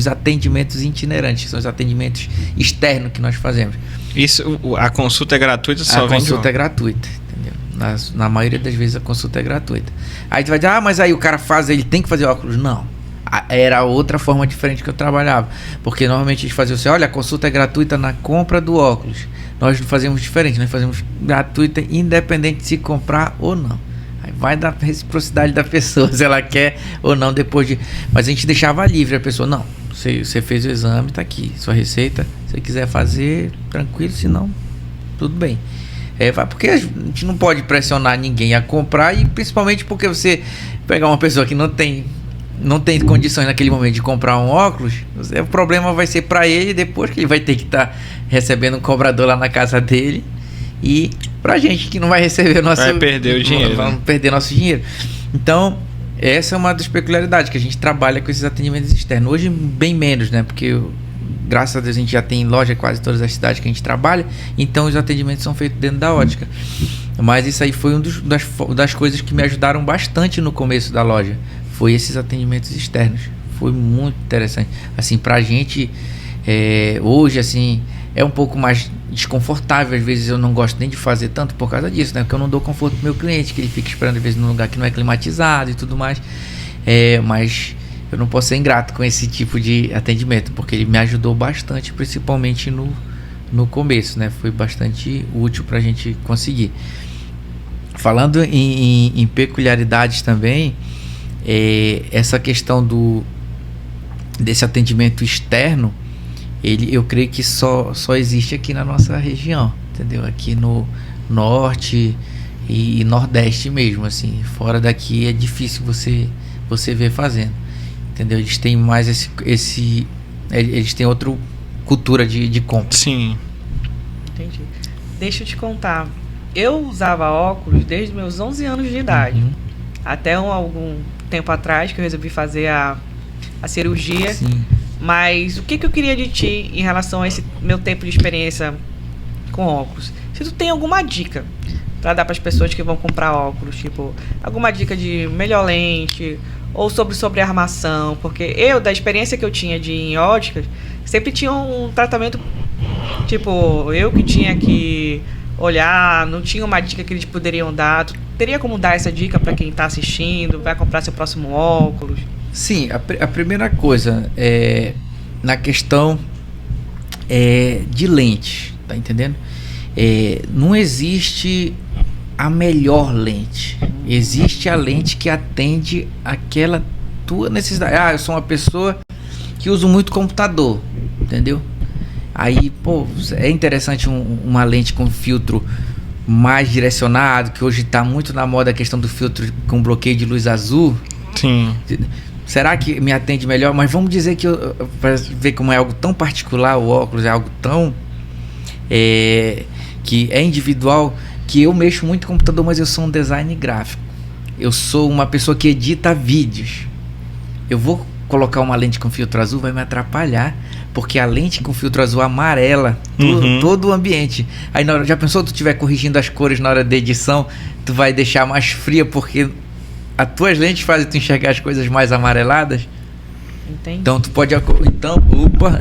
Speaker 3: atendimentos itinerantes, que são os atendimentos externos que nós fazemos.
Speaker 1: Isso, a consulta é gratuita?
Speaker 3: A consulta é gratuita, entendeu? Na maioria das vezes a consulta é gratuita. Aí tu vai dizer, mas aí o cara ele tem que fazer óculos? Não. Era outra forma diferente que eu trabalhava, porque normalmente eles faziam assim, olha, a consulta é gratuita na compra do óculos. Nós fazemos diferente, nós fazemos gratuita independente de se comprar ou não. Aí vai da reciprocidade da pessoa, se ela quer ou não depois de... Mas a gente deixava livre a pessoa, não, você fez o exame, tá aqui, sua receita, se você quiser fazer, tranquilo, se não, tudo bem. Porque a gente não pode pressionar ninguém a comprar, e principalmente porque você pegar uma pessoa que não tem condições naquele momento de comprar um óculos, o problema vai ser para ele depois, que ele vai ter que estar recebendo um cobrador lá na casa dele, e pra gente que não vai receber vai
Speaker 1: perder o dinheiro,
Speaker 3: vamos perder nosso dinheiro. Então essa é uma das peculiaridades que a gente trabalha com esses atendimentos externos. Hoje bem menos, né, porque graças a Deus a gente já tem loja em quase todas as cidades que a gente trabalha, então os atendimentos são feitos dentro da ótica. Mas isso aí foi das coisas que me ajudaram bastante no começo da loja, foi esses atendimentos externos. Foi muito interessante. Assim, pra gente, hoje, assim, é um pouco mais desconfortável. Às vezes eu não gosto nem de fazer tanto por causa disso, né? Porque eu não dou conforto pro meu cliente, que ele fica esperando, às vezes, num lugar que não é climatizado e tudo mais. Mas eu não posso ser ingrato com esse tipo de atendimento, porque ele me ajudou bastante, principalmente no começo, né? Foi bastante útil pra gente conseguir. Falando em peculiaridades também, essa questão desse atendimento externo, eu creio que só existe aqui na nossa região, entendeu? Aqui no norte e nordeste mesmo, assim. Fora daqui é difícil você ver fazendo, entendeu? Eles têm mais eles têm outra cultura de compra.
Speaker 1: Sim.
Speaker 2: Entendi. Deixa eu te contar. Eu usava óculos desde meus 11 anos de idade.
Speaker 3: Uhum.
Speaker 2: Até algum tempo atrás que eu resolvi fazer a cirurgia.
Speaker 3: Sim.
Speaker 2: Mas o que eu queria de ti em relação a esse meu tempo de experiência com óculos? Se tu tem alguma dica para dar para as pessoas que vão comprar óculos, tipo, alguma dica de melhor lente ou sobre armação, porque da experiência que eu tinha de ir em óticas, sempre tinha um tratamento, tipo, eu que tinha que olhar, não tinha uma dica que eles poderiam dar. Tu teria como dar essa dica para quem está assistindo, vai comprar seu próximo óculos?
Speaker 3: Sim, a primeira coisa na questão de lente, tá entendendo? Não existe a melhor lente, existe a lente que atende aquela tua necessidade. Eu sou uma pessoa que uso muito computador, entendeu? Aí, é interessante uma lente com filtro mais direcionado, que hoje está muito na moda a questão do filtro com bloqueio de luz azul.
Speaker 1: Sim.
Speaker 3: Será que me atende melhor? Mas vamos dizer que para ver como é algo tão particular, o óculos é algo tão que é individual, que eu mexo muito com computador, mas eu sou um design gráfico. Eu sou uma pessoa que edita vídeos. Eu vou colocar uma lente com filtro azul, vai me atrapalhar, porque a lente com filtro azul amarela todo o ambiente. Aí já pensou, tu estiver corrigindo as cores na hora da edição, tu vai deixar mais fria, porque as tuas lentes fazem tu enxergar as coisas mais amareladas.
Speaker 2: Entendi.
Speaker 3: Então tu pode... opa!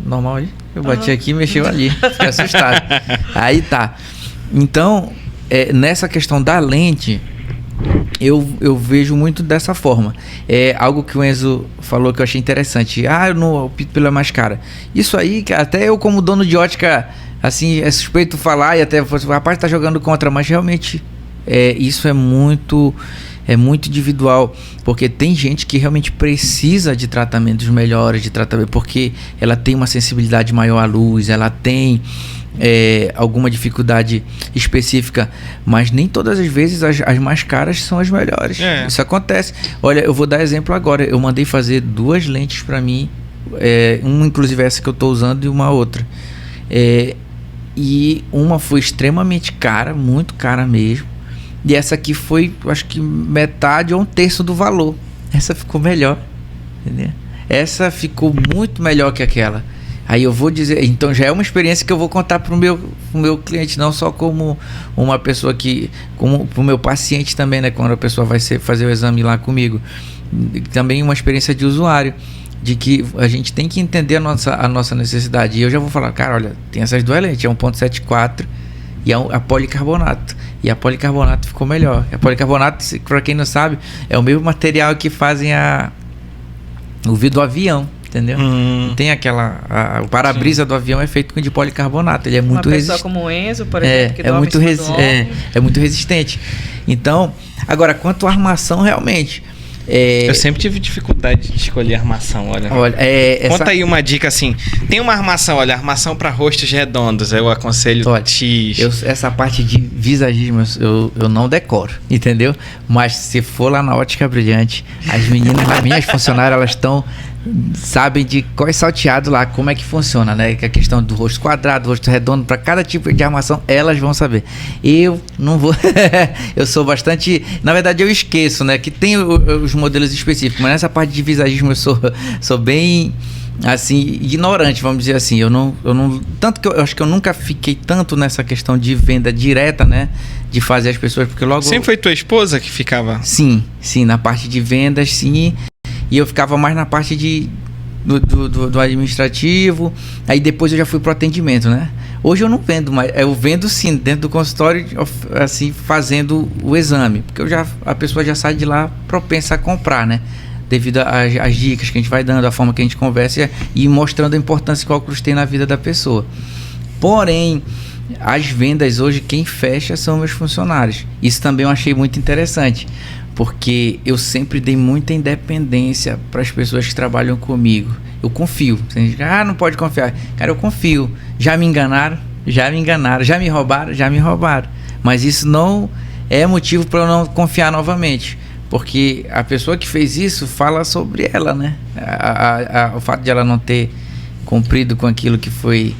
Speaker 3: Normal aí? Eu bati aqui e mexeu ali. Fiquei assustado. Aí tá. Então, nessa questão da lente, eu vejo muito dessa forma. É algo que o Enzo falou que eu achei interessante. Eu não opto pela mais cara. Isso aí, até eu como dono de ótica, assim, é suspeito falar, e até o rapaz tá jogando contra, mas realmente isso é muito individual, porque tem gente que realmente precisa de tratamentos melhores, porque ela tem uma sensibilidade maior à luz, ela tem alguma dificuldade específica, mas nem todas as vezes as mais caras são as melhores. Isso acontece. Olha, eu vou dar exemplo agora. Eu mandei fazer 2 lentes para mim, uma inclusive essa que eu estou usando e uma outra. E uma foi extremamente cara, muito cara mesmo. E essa aqui foi, acho que metade ou 1/3 do valor. Essa ficou melhor, entendeu? Essa ficou muito melhor que aquela. Aí eu vou dizer, então já é uma experiência que eu vou contar pro meu cliente, não só como uma pessoa como pro meu paciente também, né? Quando a pessoa vai fazer o exame lá comigo. Também uma experiência de usuário, de que a gente tem que entender a nossa necessidade. E eu já vou falar, cara, olha, tem essas 2 lentes, é 1.74 e a policarbonato. E a policarbonato ficou melhor. A policarbonato, para quem não sabe, é o mesmo material que fazem o vidro do avião. Entendeu? Tem o para-brisa do avião é feito de policarbonato. Ele é muito resistente. Uma pessoa
Speaker 2: como o Enzo, por exemplo, que
Speaker 3: é muito resistente. Então, agora, quanto à armação, realmente...
Speaker 1: Eu sempre tive dificuldade de escolher armação, olha. Conta aí uma dica assim. Tem uma armação, olha, armação para rostos redondos. Eu aconselho X.
Speaker 3: Essa parte de visagismo eu não decoro, entendeu? Mas se for lá na Ótica Brilhante, as meninas, as minhas funcionárias, elas sabem de qual é salteado lá, como é que funciona, né? Que a questão do rosto quadrado, rosto redondo, para cada tipo de armação, elas vão saber. Eu não vou. Eu sou bastante. Na verdade, eu esqueço, né? Que tem os modelos específicos, mas nessa parte de visagismo eu sou bem, assim, ignorante, vamos dizer assim. Eu não. Tanto que eu acho que eu nunca fiquei tanto nessa questão de venda direta, né? De fazer as pessoas, porque logo.
Speaker 1: Sempre foi tua esposa que ficava?
Speaker 3: Sim, na parte de vendas, sim. E eu ficava mais na parte do administrativo. Aí depois eu já fui pro atendimento, né? Hoje eu não vendo, mas eu vendo sim, dentro do consultório, assim, fazendo o exame. Porque a pessoa já sai de lá propensa a comprar, né? Devido às dicas que a gente vai dando, a forma que a gente conversa e mostrando a importância que o óculos tem na vida da pessoa. Porém, as vendas hoje, quem fecha são meus funcionários. Isso também eu achei muito interessante. Porque eu sempre dei muita independência para as pessoas que trabalham comigo. Eu confio. Você diz, não pode confiar. Cara, eu confio. Já me enganaram. Já me roubaram. Mas isso não é motivo para eu não confiar novamente. Porque a pessoa que fez isso fala sobre ela, né? O fato de ela não ter cumprido com aquilo que foi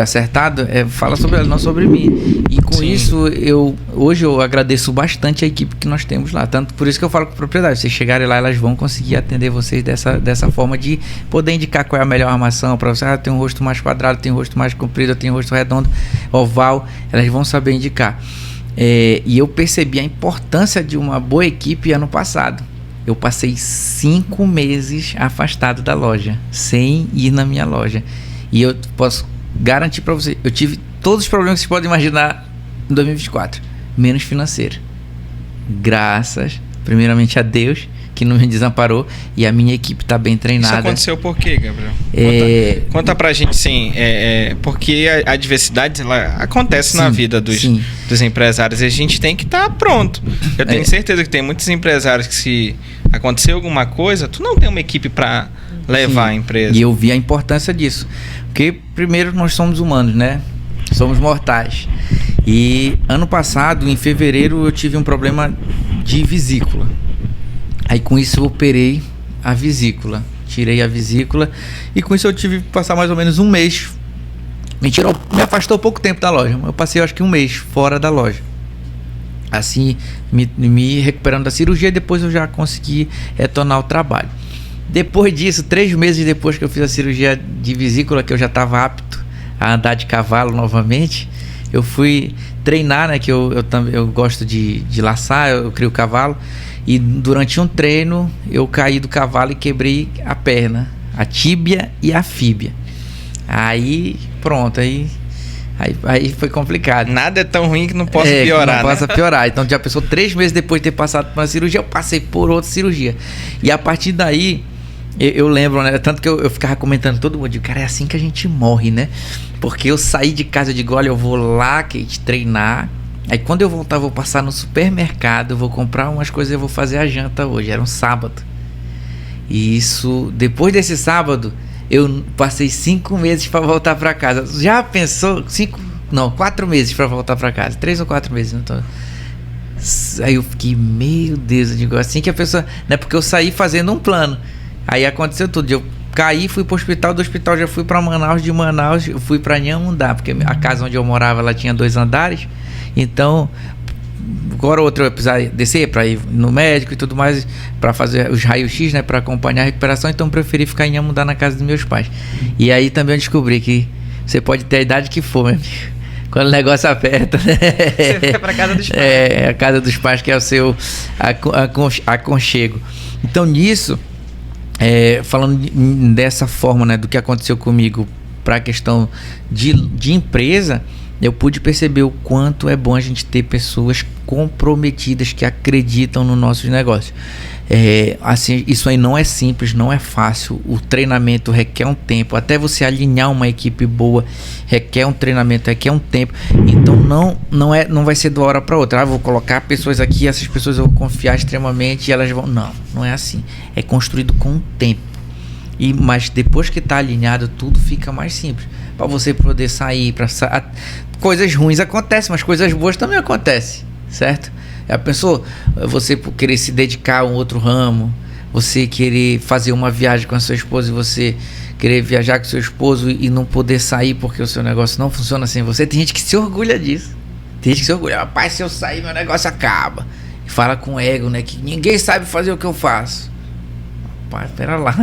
Speaker 3: acertado, fala sobre ela, não sobre mim. E com isso, hoje eu agradeço bastante a equipe que nós temos lá. Tanto por isso que eu falo com a propriedade. Se vocês chegarem lá, elas vão conseguir atender vocês dessa forma de poder indicar qual é a melhor armação para você. Tem um rosto mais quadrado, tem um rosto mais comprido, tem um rosto redondo, oval. Elas vão saber indicar. E eu percebi a importância de uma boa equipe ano passado. Eu passei 5 meses afastado da loja, sem ir na minha loja. E eu posso garantir para você, eu tive todos os problemas que vocês podem imaginar em 2024, menos financeiro. Graças, primeiramente, a Deus, que não me desamparou, e a minha equipe está bem treinada.
Speaker 1: Isso aconteceu por quê, Gabriel? Conta pra gente, sim, porque a adversidade ela acontece na vida dos empresários, e a gente tem que estar pronto. Eu tenho certeza que tem muitos empresários que, se acontecer alguma coisa, tu não tem uma equipe para levar a empresa.
Speaker 3: E eu vi a importância disso. Porque, primeiro, nós somos humanos, né? Somos mortais. E ano passado, em fevereiro, eu tive um problema de vesícula. Aí, com isso, eu operei a vesícula. Tirei a vesícula. E com isso, eu tive que passar mais ou menos um mês. Me afastou pouco tempo da loja. Eu passei, acho que um mês fora da loja. Assim, me recuperando da cirurgia. Depois, eu já consegui retornar ao trabalho. Depois disso, 3 meses depois que eu fiz a cirurgia de vesícula, que eu já estava apto a andar de cavalo novamente, eu fui treinar, né? Que eu gosto de laçar, eu crio cavalo. E durante um treino, eu caí do cavalo e quebrei a perna, a tíbia e a fíbia. Aí, pronto, aí foi complicado.
Speaker 1: Nada é tão ruim que não possa piorar,
Speaker 3: não possa piorar. Então, já pensou, 3 meses depois de ter passado por uma cirurgia, eu passei por outra cirurgia. E a partir daí, eu lembro, né? Tanto que eu ficava comentando todo mundo, cara, é assim que a gente morre, né? Porque eu saí de casa, eu digo, olha, eu vou lá, Kate, treinar. Aí quando eu voltar, eu vou passar no supermercado, eu vou comprar umas coisas, eu vou fazer a janta hoje. Era um sábado. E isso, depois desse sábado, Eu passei 5 meses para voltar para casa. Já pensou? 4 meses para voltar para casa. 3 ou 4 meses, não tô... Aí eu fiquei, meu Deus, eu digo assim que a pessoa... Não é porque eu saí fazendo um plano. Aí aconteceu tudo. Eu caí, fui pro hospital, do hospital já fui para Manaus, de Manaus eu fui para Inhamundá, porque a casa onde eu morava, ela tinha 2 andares. Então, agora outro eu precisava descer para ir no médico e tudo mais, para fazer os raios-x, né, para acompanhar a recuperação. Então eu preferi ficar em Inhamundá, na casa dos meus pais. E aí também eu descobri que você pode ter a idade que for, meu amigo. Quando o negócio aperta, né?
Speaker 2: Você fica pra casa dos pais.
Speaker 3: É, a casa dos pais que é o seu aconchego. Então, nisso, falando dessa forma, né, do que aconteceu comigo para a questão de empresa, eu pude perceber o quanto é bom a gente ter pessoas comprometidas que acreditam nos nossos negócios. Assim, isso aí não é simples, não é fácil. O treinamento requer um tempo. Até você alinhar uma equipe boa requer um treinamento, requer um tempo. Então não vai ser de uma hora para outra. Vou colocar pessoas aqui, essas pessoas eu vou confiar extremamente e elas vão... Não é assim. É construído com o tempo. Mas depois que está alinhado, tudo fica mais simples. Para você poder sair, coisas ruins acontecem, mas coisas boas também acontecem, certo? Já pensou você querer se dedicar a um outro ramo, você querer fazer uma viagem com a sua esposa e você querer viajar com seu esposo e não poder sair porque o seu negócio não funciona sem você? Tem gente que se orgulha disso. Tem gente que se orgulha. Rapaz, se eu sair, meu negócio acaba. E fala com ego, né? Que ninguém sabe fazer o que eu faço. Rapaz, pera lá.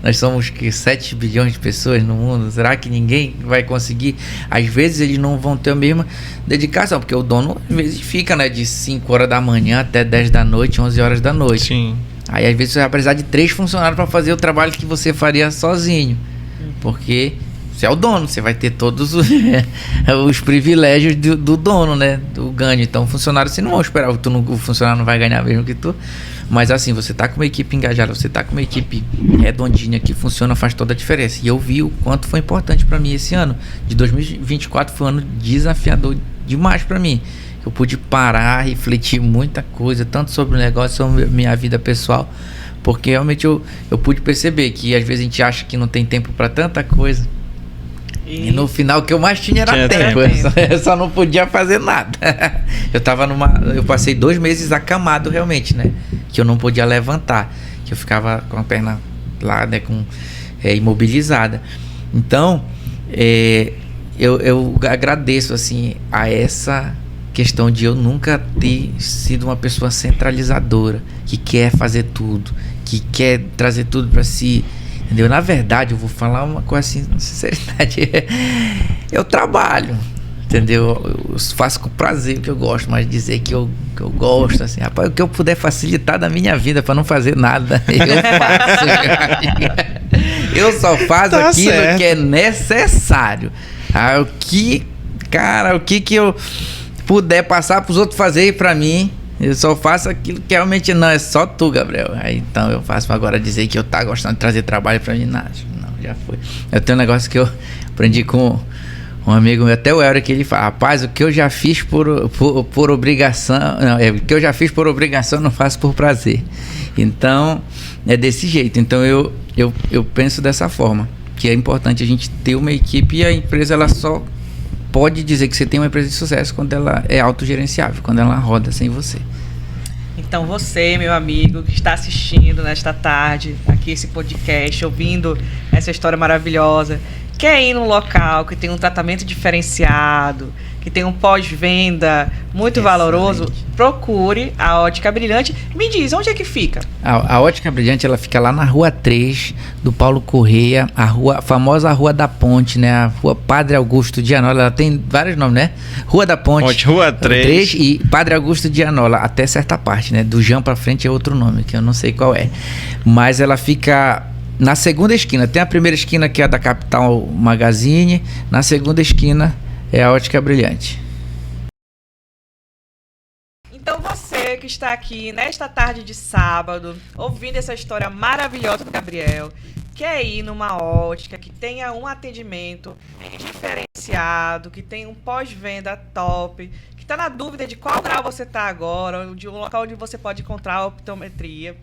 Speaker 3: Nós somos 7 bilhões de pessoas no mundo. Será que ninguém vai conseguir? Às vezes eles não vão ter a mesma dedicação, porque o dono às vezes fica, né, de 5 horas da manhã até 10 da noite, 11 horas da noite.
Speaker 1: Sim.
Speaker 3: Aí às vezes você vai precisar de 3 funcionários para fazer o trabalho que você faria sozinho. Porque você é o dono, você vai ter todos os privilégios do dono, né? Do ganho. Então o funcionário, você não vai esperar, o funcionário não vai ganhar mesmo que tu. Mas assim, você tá com uma equipe engajada, você tá com uma equipe redondinha que funciona, faz toda a diferença. E eu vi o quanto foi importante para mim esse ano. De 2024 foi um ano desafiador demais para mim. Eu pude parar, refletir muita coisa, tanto sobre o negócio, sobre minha vida pessoal. Porque realmente eu pude perceber que às vezes a gente acha que não tem tempo para tanta coisa. E no final o que eu mais tinha era tempo. Eu só não podia fazer nada. Eu passei 2 meses acamado realmente, né? Que eu não podia levantar. Que eu ficava com a perna lá, né? Imobilizada. Então, eu agradeço assim a essa questão de eu nunca ter sido uma pessoa centralizadora, que quer fazer tudo, que quer trazer tudo para si. Entendeu? Na verdade, eu vou falar uma coisa assim, com sinceridade. Eu trabalho, entendeu? Eu faço com prazer o que eu gosto, mas dizer que eu gosto, assim, rapaz, o que eu puder facilitar da minha vida para não fazer nada, eu faço. Eu só faço aquilo certo. Que é necessário. O que eu puder passar para os outros fazerem para mim, eu só faço aquilo que realmente não é só tu, Gabriel. Aí, então eu faço agora dizer que eu tá gostando de trazer trabalho pra mim. Não, já foi. Eu tenho um negócio que eu aprendi com um amigo meu, até o Eury, que ele fala: rapaz, o que eu já fiz por obrigação, o que eu já fiz por obrigação, não faço por prazer. Então, é desse jeito. Então eu penso dessa forma, que é importante a gente ter uma equipe, e a empresa ela só pode dizer que você tem uma empresa de sucesso quando ela é autogerenciável, quando ela roda sem você.
Speaker 2: Então você, meu amigo, que está assistindo nesta tarde, aqui esse podcast, ouvindo essa história maravilhosa, quer ir num local que tem um tratamento diferenciado, que tem um pós-venda muito valoroso, procure a Ótica Brilhante. Me diz, onde é que fica?
Speaker 3: A Ótica Brilhante, ela fica lá na Rua 3 do Paulo Correia, a famosa Rua da Ponte, né? A Rua Padre Augusto de Anola, ela tem vários nomes, né? Rua da Ponte,
Speaker 1: Rua 3
Speaker 3: e Padre Augusto de Anola, até certa parte, né? Do Jean pra frente é outro nome, que eu não sei qual é. Mas ela fica na segunda esquina. Tem a primeira esquina, que é a da Capital Magazine, na segunda esquina é a Ótica Brilhante.
Speaker 2: Então você que está aqui nesta tarde de sábado, ouvindo essa história maravilhosa do Gabriel, quer ir numa ótica que tenha um atendimento diferenciado, que tenha um pós-venda top, que está na dúvida de qual grau você está agora, de um local onde você pode encontrar a optometria,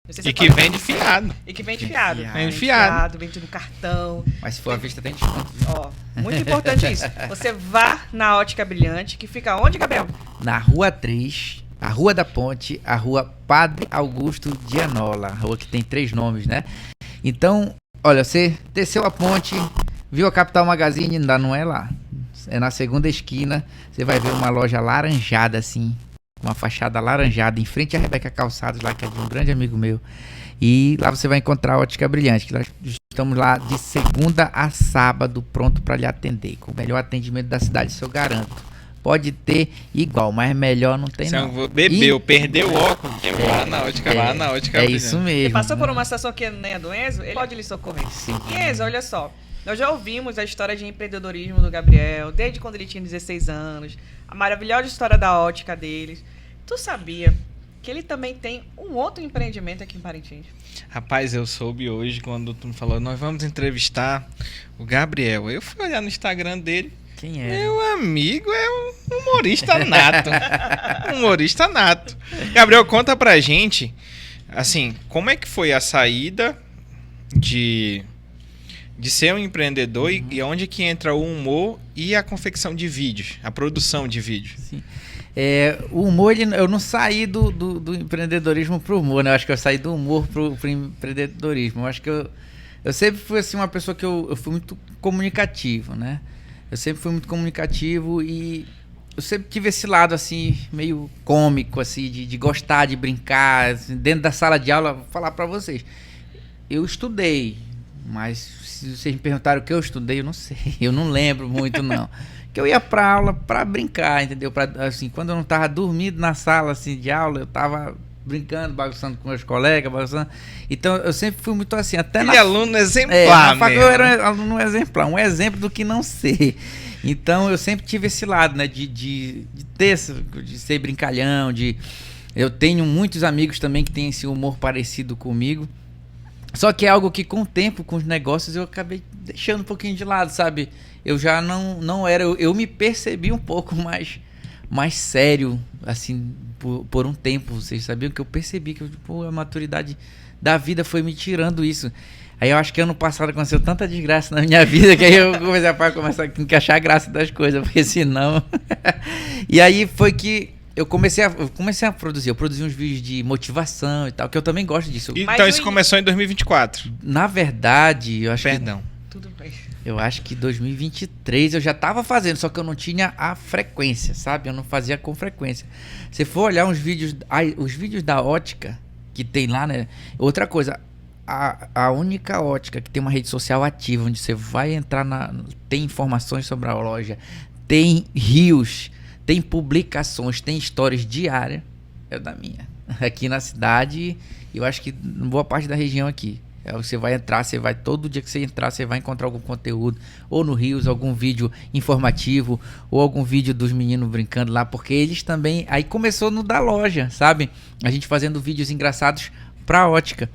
Speaker 2: Não sei se
Speaker 1: E
Speaker 2: você
Speaker 1: que
Speaker 2: pode-
Speaker 1: vende fiado.
Speaker 2: E que vende fiado.
Speaker 1: Vende fiado.
Speaker 2: Vende no cartão.
Speaker 3: Mas se for à vista, tem desconto.
Speaker 2: Ó, muito importante isso. Você vá na Ótica Brilhante, que fica onde, Gabriel?
Speaker 3: Na Rua 3, a Rua da Ponte, a Rua Padre Augusto Dianola. A rua que tem 3 nomes, né? Então, olha, você desceu a ponte, viu a Capital Magazine, ainda não é lá. É na segunda esquina, você vai ver uma loja laranjada assim, uma fachada laranjada, em frente à Rebeca Calçados, lá que é de um grande amigo meu. E lá você vai encontrar a Ótica Brilhante, que nós estamos lá de segunda a sábado, pronto para lhe atender, com o melhor atendimento da cidade, isso eu garanto. Pode ter igual, mas melhor não tem
Speaker 1: Você
Speaker 3: não.
Speaker 1: bebeu, perdeu o óculos. Lá na ótica, lá na ótica.
Speaker 3: É isso
Speaker 1: Brilhante.
Speaker 3: mesmo.
Speaker 2: Você passou por uma situação que nem a do Enzo, ele pode lhe socorrer.
Speaker 3: Sim.
Speaker 2: E Enzo, olha só. Nós já ouvimos a história de empreendedorismo do Gabriel, desde quando ele tinha 16 anos, a maravilhosa história da ótica dele. Tu sabia que ele também tem um outro empreendimento aqui em Parintins?
Speaker 1: Rapaz, eu soube hoje quando tu me falou, nós vamos entrevistar o Gabriel. Eu fui olhar no Instagram dele.
Speaker 3: Quem é?
Speaker 1: Meu amigo é um humorista nato. Humorista nato. Gabriel, conta pra gente, assim, como é que foi a saída de ser um empreendedor e onde que entra o humor e a confecção de vídeos, a produção de vídeos.
Speaker 3: Sim. O humor, eu não saí do empreendedorismo pro humor, né? Eu acho que eu saí do humor pro empreendedorismo. Eu acho que eu sempre fui assim, uma pessoa que eu fui muito comunicativo, né? Eu sempre fui muito comunicativo e eu sempre tive esse lado assim, meio cômico, assim, de gostar de brincar, assim, dentro da sala de aula. Vou falar pra vocês. Eu estudei, mas se vocês me perguntaram o que eu estudei, eu não sei. Eu não lembro muito, não. Que eu ia pra aula pra brincar, entendeu? Assim, quando eu não tava dormindo na sala assim, de aula, eu tava brincando, bagunçando com meus colegas, bagunçando. Então, eu sempre fui muito assim, até
Speaker 1: Ele é aluno exemplar,
Speaker 3: na
Speaker 1: mesmo.
Speaker 3: eu era um aluno exemplar, um exemplo do que não ser. Então, eu sempre tive esse lado, né, de ser brincalhão, eu tenho muitos amigos também que têm esse humor parecido comigo. Só que é algo que com o tempo, com os negócios, eu acabei deixando um pouquinho de lado, sabe? Eu já não era... Eu me percebi um pouco mais sério, assim, por um tempo. Vocês sabiam que eu percebi que a maturidade da vida foi me tirando isso. Aí eu acho que ano passado aconteceu tanta desgraça na minha vida que aí eu comecei a começar a encaixar a graça das coisas, porque senão... E aí foi que... Eu comecei a produzir. Eu produzi uns vídeos de motivação e tal, que eu também gosto disso.
Speaker 1: Então isso começou em 2024.
Speaker 3: Na verdade, eu acho
Speaker 1: Perdão.
Speaker 2: Tudo bem.
Speaker 3: Eu acho que 2023 eu já tava fazendo, só que eu não tinha a frequência, sabe? Eu não fazia com frequência. Se for olhar os vídeos da ótica que tem lá, né? Outra coisa, a única ótica que tem uma rede social ativa, onde você vai entrar tem informações sobre a loja, tem rios, tem publicações, tem histórias diárias, é da minha. Aqui na cidade, eu acho que boa parte da região aqui. Você vai entrar, todo dia que você entrar, você vai encontrar algum conteúdo, ou no Rios, algum vídeo informativo, ou algum vídeo dos meninos brincando lá, porque eles também, aí começou no da loja, sabe? A gente fazendo vídeos engraçados pra ótica.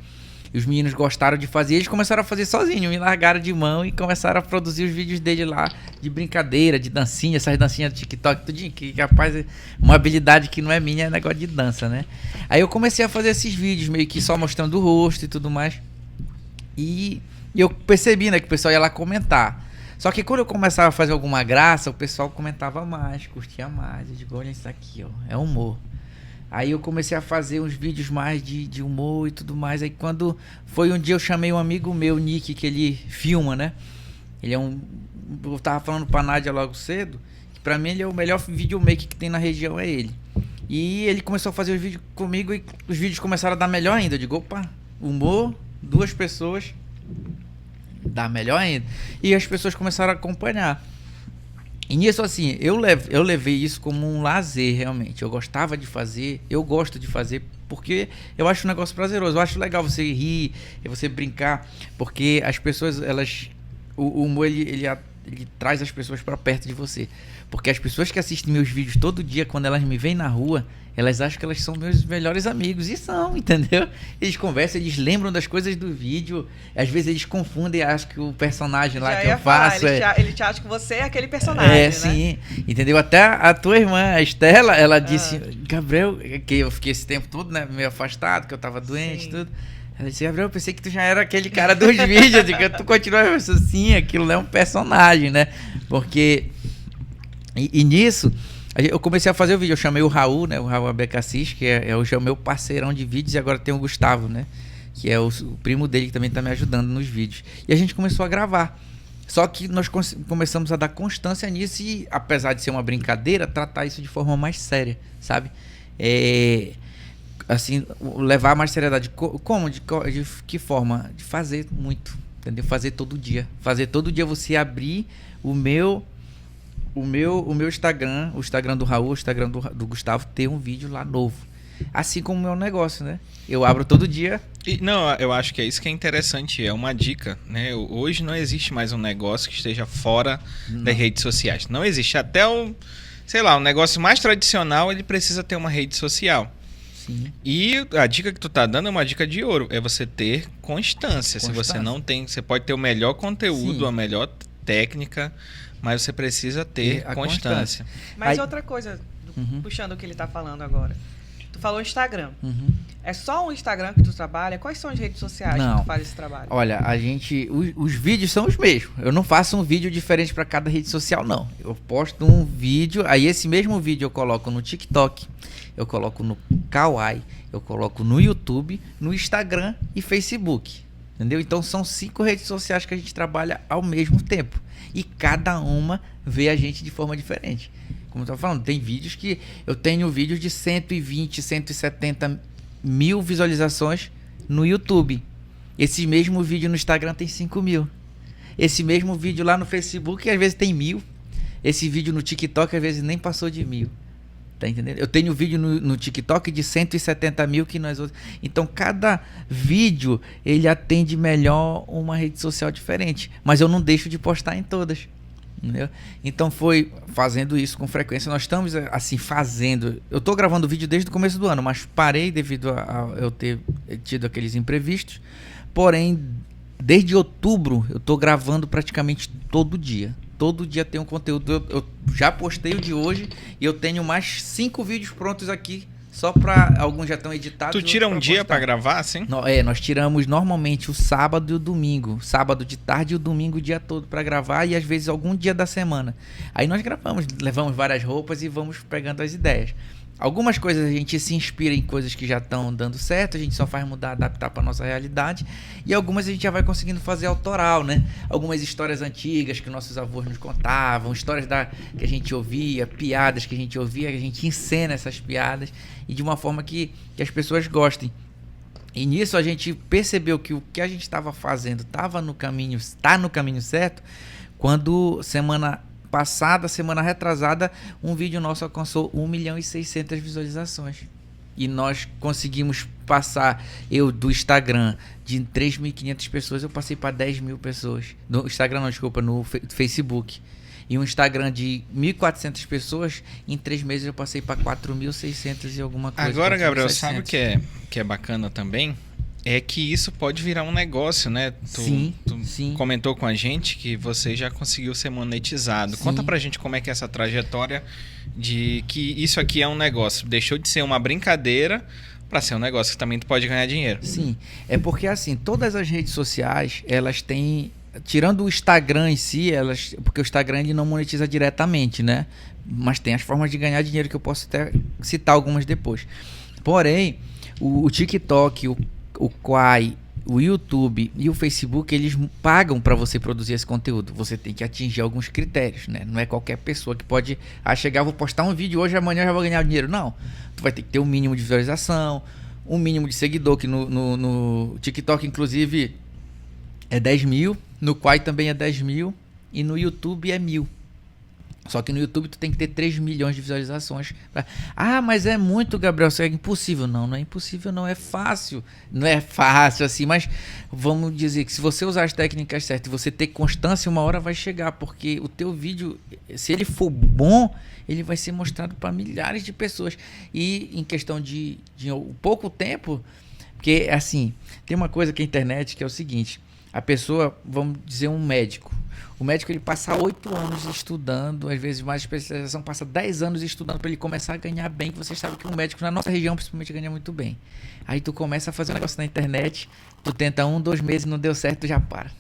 Speaker 3: E os meninos gostaram de fazer, eles começaram a fazer sozinhos, me largaram de mão e começaram a produzir os vídeos dele lá, de brincadeira, de dancinha, essas dancinhas do TikTok, tudinho, que rapaz, uma habilidade que não é minha, é negócio de dança, né? Aí eu comecei a fazer esses vídeos, meio que só mostrando o rosto e tudo mais. E eu percebi, né, que o pessoal ia lá comentar. Só que quando eu começava a fazer alguma graça, o pessoal comentava mais, curtia mais. Eu digo, olha isso aqui, ó, é humor. Aí eu comecei a fazer uns vídeos mais de humor e tudo mais. Aí quando foi um dia eu chamei um amigo meu, Nick, que ele filma, né? Ele é eu tava falando pra Nádia logo cedo, que pra mim ele é o melhor videomaker que tem na região, é ele. E ele começou a fazer os vídeos comigo e os vídeos começaram a dar melhor ainda. Eu digo, opa, humor, 2 pessoas, dá melhor ainda. E as pessoas começaram a acompanhar. E nisso, assim, eu levei isso como um lazer, realmente. Eu gostava de fazer, eu gosto de fazer, porque eu acho um negócio prazeroso. Eu acho legal você rir, você brincar, porque as pessoas, o humor, ele ele traz as pessoas para perto de você. Porque as pessoas que assistem meus vídeos todo dia, quando elas me veem na rua, elas acham que elas são meus melhores amigos. E são, entendeu? Eles conversam, eles lembram das coisas do vídeo. Às vezes eles confundem, acham que o personagem lá que eu faço
Speaker 2: ele te acha que você é aquele personagem, né?
Speaker 3: Sim. Entendeu? Até a tua irmã, a Estela, ela disse, Gabriel, que eu fiquei esse tempo todo, né, meio afastado, que eu tava doente e tudo. Ela disse, Gabriel, eu pensei que tu já era aquele cara dos vídeos. Eu digo, tu continua assim, aquilo é um personagem, né? Porque... E nisso, eu comecei a fazer o vídeo. Eu chamei o Raul, né? O Raul Abecassis, que hoje é o meu parceirão de vídeos. E agora tem o Gustavo, né? Que é o primo dele, que também tá me ajudando nos vídeos. E a gente começou a gravar. Só que nós começamos a dar constância nisso. E apesar de ser uma brincadeira, tratar isso de forma mais séria, sabe? Assim, levar mais seriedade. Como? De que forma? De fazer muito, entendeu? Fazer todo dia. Fazer todo dia você abrir o meu Instagram, o Instagram do Raul, o Instagram do Gustavo, ter um vídeo lá novo. Assim como o meu negócio, né? Eu abro todo dia.
Speaker 1: Eu acho que é isso que é interessante, é uma dica, né? Hoje não existe mais um negócio que esteja fora das redes sociais. Não existe. Até o negócio mais tradicional, ele precisa ter uma rede social.
Speaker 3: Sim.
Speaker 1: E a dica que tu tá dando é uma dica de ouro, é você ter constância. Se você não tem, você pode ter o melhor conteúdo, a melhor técnica, mas você precisa ter constância.
Speaker 2: Mas outra coisa, puxando o que ele tá falando agora. Tu falou Instagram. É só o Instagram que tu trabalha? Quais são as redes sociais que tu faz esse trabalho?
Speaker 3: Olha, os vídeos são os mesmos. Eu não faço um vídeo diferente para cada rede social, não. Eu posto um vídeo, aí esse mesmo vídeo eu coloco no TikTok, eu coloco no Kawaii, eu coloco no YouTube, no Instagram e Facebook. Entendeu? Então são 5 redes sociais que a gente trabalha ao mesmo tempo. E cada uma vê a gente de forma diferente. Como eu estava falando, tem vídeos que eu tenho vídeos de 120, 170 mil visualizações no YouTube. Esse mesmo vídeo no Instagram tem 5 mil. Esse mesmo vídeo lá no Facebook às vezes tem 1000. Esse vídeo no TikTok às vezes nem passou de 1000. Tá entendendo? Eu tenho vídeo no TikTok de 170 mil que nós outros. Então, cada vídeo ele atende melhor uma rede social diferente. Mas eu não deixo de postar em todas. Entendeu? Então, foi fazendo isso com frequência. Nós estamos, assim, fazendo... Eu tô gravando vídeo desde o começo do ano, mas parei devido a eu ter tido aqueles imprevistos. Porém, desde outubro, eu tô gravando praticamente todo dia. Todo dia tem um conteúdo. Eu já postei o de hoje e eu tenho mais 5 vídeos prontos aqui. Só para alguns já estão editados.
Speaker 1: Tu tira um dia para gravar, assim?
Speaker 3: Nós tiramos normalmente o sábado e o domingo. Sábado de tarde e o domingo o dia todo para gravar e às vezes algum dia da semana. Aí nós gravamos, levamos várias roupas e vamos pegando as ideias. Algumas coisas a gente se inspira em coisas que já estão dando certo, a gente só faz mudar, adaptar para nossa realidade. E algumas a gente já vai conseguindo fazer autoral, né? Algumas histórias antigas que nossos avós nos contavam, histórias que a gente ouvia, piadas que a gente ouvia, que a gente encena essas piadas e de uma forma que as pessoas gostem. E nisso a gente percebeu que o que a gente estava fazendo está no caminho certo, quando semana retrasada, um vídeo nosso alcançou 1.600.000 visualizações. E nós conseguimos passar, do Instagram, de 3.500 pessoas, eu passei para 10.000 pessoas. No Instagram não, desculpa, no Facebook. E um Instagram de 1.400 pessoas, em 3 meses eu passei para 4.600 e alguma coisa.
Speaker 1: Agora, Gabriel, sabe o que é bacana também? É que isso pode virar um negócio, né?
Speaker 3: Sim.
Speaker 1: Comentou com a gente que você já conseguiu ser monetizado. Sim. Conta pra gente como é que é essa trajetória de que isso aqui é um negócio. Deixou de ser uma brincadeira para ser um negócio que também tu pode ganhar dinheiro.
Speaker 3: Sim, é porque assim, todas as redes sociais, elas têm... Tirando o Instagram em si, porque o Instagram ele não monetiza diretamente, né? Mas tem as formas de ganhar dinheiro que eu posso até citar algumas depois. Porém, o TikTok, o Quai, o YouTube e o Facebook, eles pagam para você produzir esse conteúdo. Você tem que atingir alguns critérios, né? Não é qualquer pessoa que pode chegar, vou postar um vídeo hoje, amanhã já vou ganhar dinheiro. Não. Tu vai ter que ter um mínimo de visualização, um mínimo de seguidor, que no TikTok, inclusive, é 10 mil. No Quai também é 10 mil. E no YouTube é 1.000. Só que no YouTube tu tem que ter 3 milhões de visualizações. Ah, mas é muito, Gabriel, isso é impossível. Não, não é impossível, não é fácil. Não é fácil assim, mas vamos dizer que se você usar as técnicas certas e você ter constância, uma hora vai chegar. Porque o teu vídeo, se ele for bom, ele vai ser mostrado para milhares de pessoas. E em questão de pouco tempo, porque assim, tem uma coisa que a internet que é o seguinte, a pessoa, vamos dizer um médico, o médico ele passa 8 anos estudando, às vezes mais especialização, passa 10 anos estudando para ele começar a ganhar bem, que você sabe que um médico na nossa região principalmente ganha muito bem. Aí tu começa a fazer um negócio na internet, tu tenta 1, 2 meses, não deu certo, tu já para.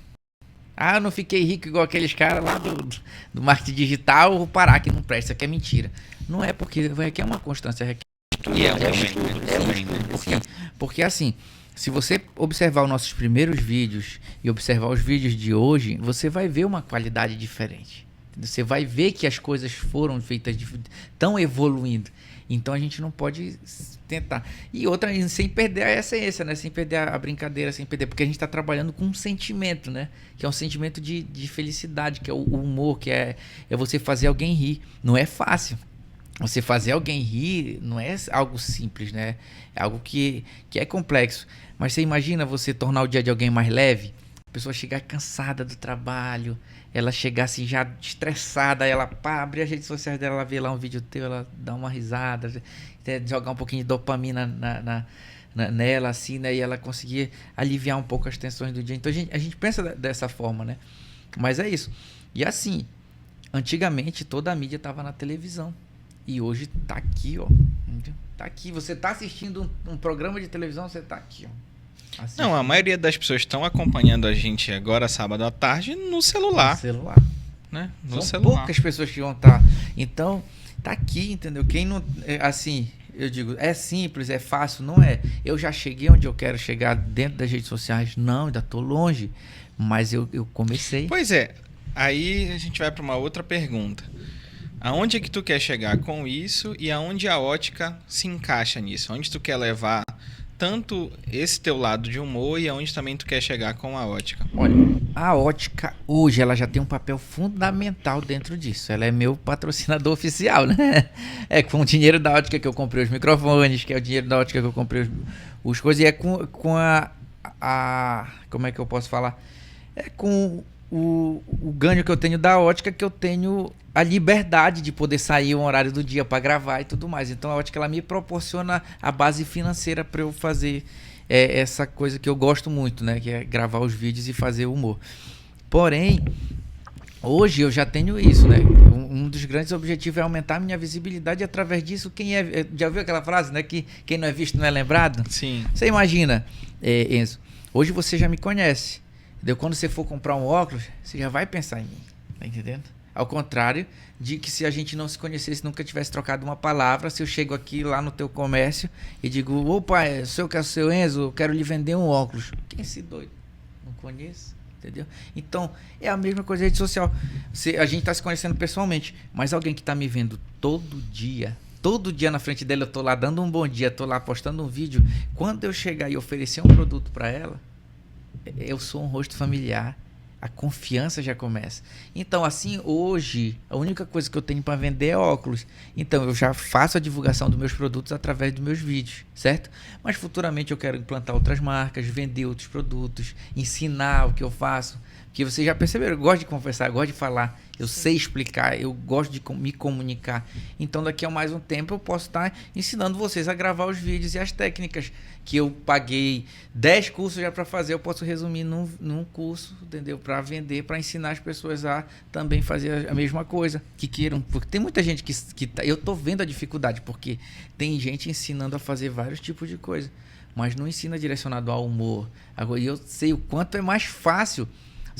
Speaker 3: Ah, eu não fiquei rico igual aqueles caras lá do marketing digital, vou parar que não presta, isso aqui é mentira. Não é porque requer uma constância, requer porque assim, se você observar os nossos primeiros vídeos e observar os vídeos de hoje, você vai ver uma qualidade diferente. Você vai ver que as coisas foram feitas, estão evoluindo. Então a gente não pode tentar. E outra, sem perder a essência, né? Sem perder a brincadeira, sem perder. Porque a gente está trabalhando com um sentimento, né? Que é um sentimento de felicidade, que é o humor, que é você fazer alguém rir. Não é fácil. Você fazer alguém rir não é algo simples, né? É algo que é complexo. Mas você imagina você tornar o dia de alguém mais leve? A pessoa chegar cansada do trabalho, ela chegar assim já estressada, ela abre as redes sociais dela, ela vê lá um vídeo teu, ela dá uma risada, jogar um pouquinho de dopamina nela, assim, né? E ela conseguir aliviar um pouco as tensões do dia. Então a gente pensa dessa forma, né? Mas é isso. E assim, antigamente toda a mídia estava na televisão. E hoje tá aqui, ó. Tá aqui. Você tá assistindo um programa de televisão, você tá aqui, ó. Assistindo.
Speaker 1: Não, a maioria das pessoas estão acompanhando a gente agora, sábado à tarde, no celular.
Speaker 3: No celular.
Speaker 1: Né? No
Speaker 3: São
Speaker 1: celular.
Speaker 3: poucas pessoas que vão estar. Então, tá aqui, entendeu? Quem não. Assim, eu digo, é simples, é fácil, não é. Eu já cheguei onde eu quero chegar dentro das redes sociais. Não, ainda tô longe. Mas eu comecei.
Speaker 1: Pois é. Aí a gente vai para uma outra pergunta. Aonde é que tu quer chegar com isso e aonde a ótica se encaixa nisso? Onde tu quer levar tanto esse teu lado de humor e aonde também tu quer chegar com a ótica?
Speaker 3: Olha, a ótica hoje ela já tem um papel fundamental dentro disso. Ela é meu patrocinador oficial, né? É com o dinheiro da ótica que eu comprei os microfones, que é o dinheiro da ótica que eu comprei os coisas, e é com a como é que eu posso falar? É com o ganho que eu tenho da ótica, que eu tenho a liberdade de poder sair um horário do dia para gravar e tudo mais. Então a ótica ela me proporciona a base financeira para eu fazer essa coisa que eu gosto muito, né? Que é gravar os vídeos e fazer humor. Porém, hoje eu já tenho isso, né? Um dos grandes objetivos é aumentar a minha visibilidade, e através disso, já viu aquela frase, né? Que quem não é visto não é lembrado?
Speaker 1: Sim.
Speaker 3: Você imagina, Enzo, hoje você já me conhece. Entendeu? Quando você for comprar um óculos, você já vai pensar em mim. Tá entendendo? Ao contrário de que se a gente não se conhecesse, nunca tivesse trocado uma palavra, se eu chego aqui lá no teu comércio e digo, opa, sou o seu Enzo, eu quero lhe vender um óculos. Quem é esse doido? Não conheço. Entendeu? Então, é a mesma coisa da rede social. A gente está se conhecendo pessoalmente, mas alguém que está me vendo todo dia na frente dela, eu tô lá dando um bom dia, tô lá postando um vídeo. Quando eu chegar e oferecer um produto para ela, eu sou um rosto familiar, a confiança já começa. Então, assim, hoje, a única coisa que eu tenho para vender é óculos. Então, eu já faço a divulgação dos meus produtos através dos meus vídeos, certo? Mas futuramente eu quero implantar outras marcas, vender outros produtos, ensinar o que eu faço. Porque vocês já perceberam, eu gosto de conversar, eu gosto de falar, eu sei explicar, eu gosto de me comunicar. Então, daqui a mais um tempo, eu posso estar ensinando vocês a gravar os vídeos e as técnicas que eu paguei 10 cursos já para fazer, eu posso resumir num curso, entendeu? Para vender, para ensinar as pessoas a também fazer a mesma coisa, que queiram. Porque tem muita gente que eu tô vendo a dificuldade, porque tem gente ensinando a fazer vários tipos de coisa, mas não ensina direcionado ao humor. Agora, eu sei o quanto é mais fácil.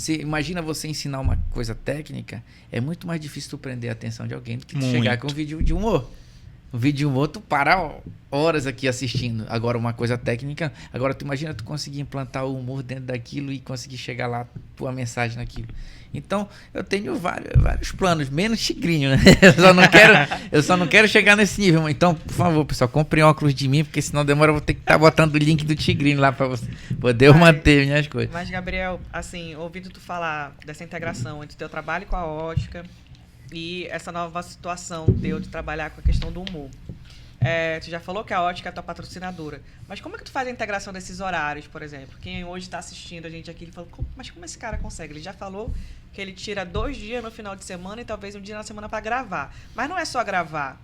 Speaker 3: Imagina você ensinar uma coisa técnica, é muito mais difícil tu prender a atenção de alguém do que tu chegar com um vídeo de humor. O vídeo de humor, tu para horas aqui assistindo. Agora, uma coisa técnica, agora tu imagina tu conseguir implantar o humor dentro daquilo e conseguir chegar lá, tua mensagem naquilo. Então, eu tenho vários planos, menos tigrinho, né? Eu só não quero chegar nesse nível. Então, por favor, pessoal, comprem óculos de mim, porque senão demora, eu vou ter que estar botando o link do tigrinho lá para você poder eu manter minhas coisas.
Speaker 2: Mas, Gabriel, assim, ouvindo tu falar dessa integração entre o teu trabalho com a ótica, e essa nova situação de trabalhar com a questão do humor. Tu já falou que a Ótica é a tua patrocinadora, mas como é que tu faz a integração desses horários, por exemplo? Quem hoje está assistindo a gente aqui, ele falou, mas como esse cara consegue? Ele já falou que ele tira 2 dias no final de semana e talvez um dia na semana para gravar. Mas não é só gravar.